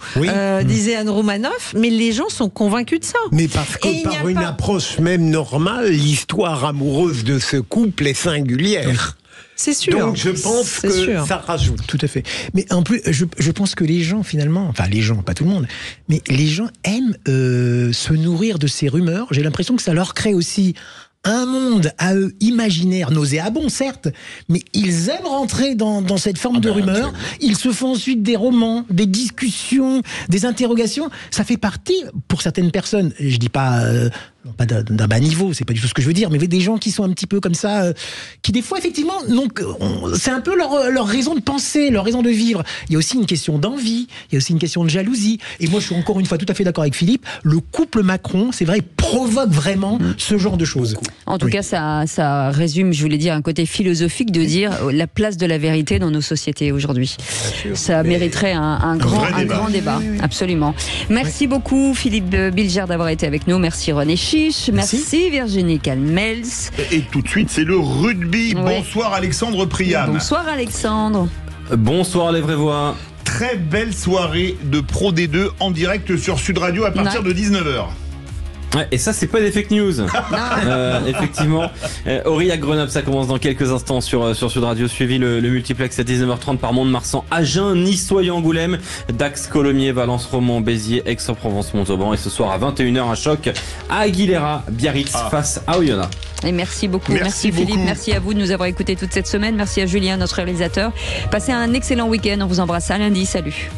disait Anne Romanoff, mais les gens sont convaincus de ça. Mais parce que par une approche même normale, l'histoire amoureuse de ce couple est singulière. C'est sûr. Donc je pense que ça rajoute. Tout à fait. Mais en plus, je pense que les gens finalement, enfin les gens, pas tout le monde, mais les gens aiment se nourrir de ces rumeurs. J'ai l'impression que ça leur crée aussi un monde à eux imaginaire, nauséabond certes, mais ils aiment rentrer dans cette forme de rumeur. Ils se font ensuite des romans, des discussions, des interrogations. Ça fait partie, pour certaines personnes, je dis pas d'un bas niveau, c'est pas du tout ce que je veux dire, mais des gens qui sont un petit peu comme ça, qui des fois effectivement, donc c'est un peu leur raison de penser, leur raison de vivre. Il y a aussi une question d'envie, il y a aussi une question de jalousie. Et moi, je suis encore une fois tout à fait d'accord avec Philippe. Le couple Macron, c'est vrai, provoque vraiment ce genre de choses. En tout cas, ça résume, je voulais dire, un côté philosophique de dire la place de la vérité dans nos sociétés aujourd'hui. Ça mériterait un grand débat. Oui. Absolument. Merci beaucoup Philippe Bilger d'avoir été avec nous. Merci René Chiche. Merci Virginie Calmels. Et tout de suite, c'est le rugby. Bonsoir Alexandre Priam. Bonsoir Alexandre. Bonsoir les vraies voix. Très belle soirée de Pro D2 en direct sur Sud Radio à partir de 19h. Ouais, et ça, c'est pas des fake news. Effectivement. Aurillac Grenoble, ça commence dans quelques instants sur Sud Radio. Suivi le multiplex à 19h30 par Mont-de-Marsan, Agen, Nice, Soyons, Angoulême, Dax, Colomiers, Valence, Romans, Béziers, Aix-en-Provence, Montauban. Et ce soir à 21h, un choc à Aguilera, Biarritz face à Oyonnax. Et merci beaucoup. Merci Philippe. Merci à vous de nous avoir écoutés toute cette semaine. Merci à Julien, notre réalisateur. Passez un excellent week-end. On vous embrasse à lundi. Salut.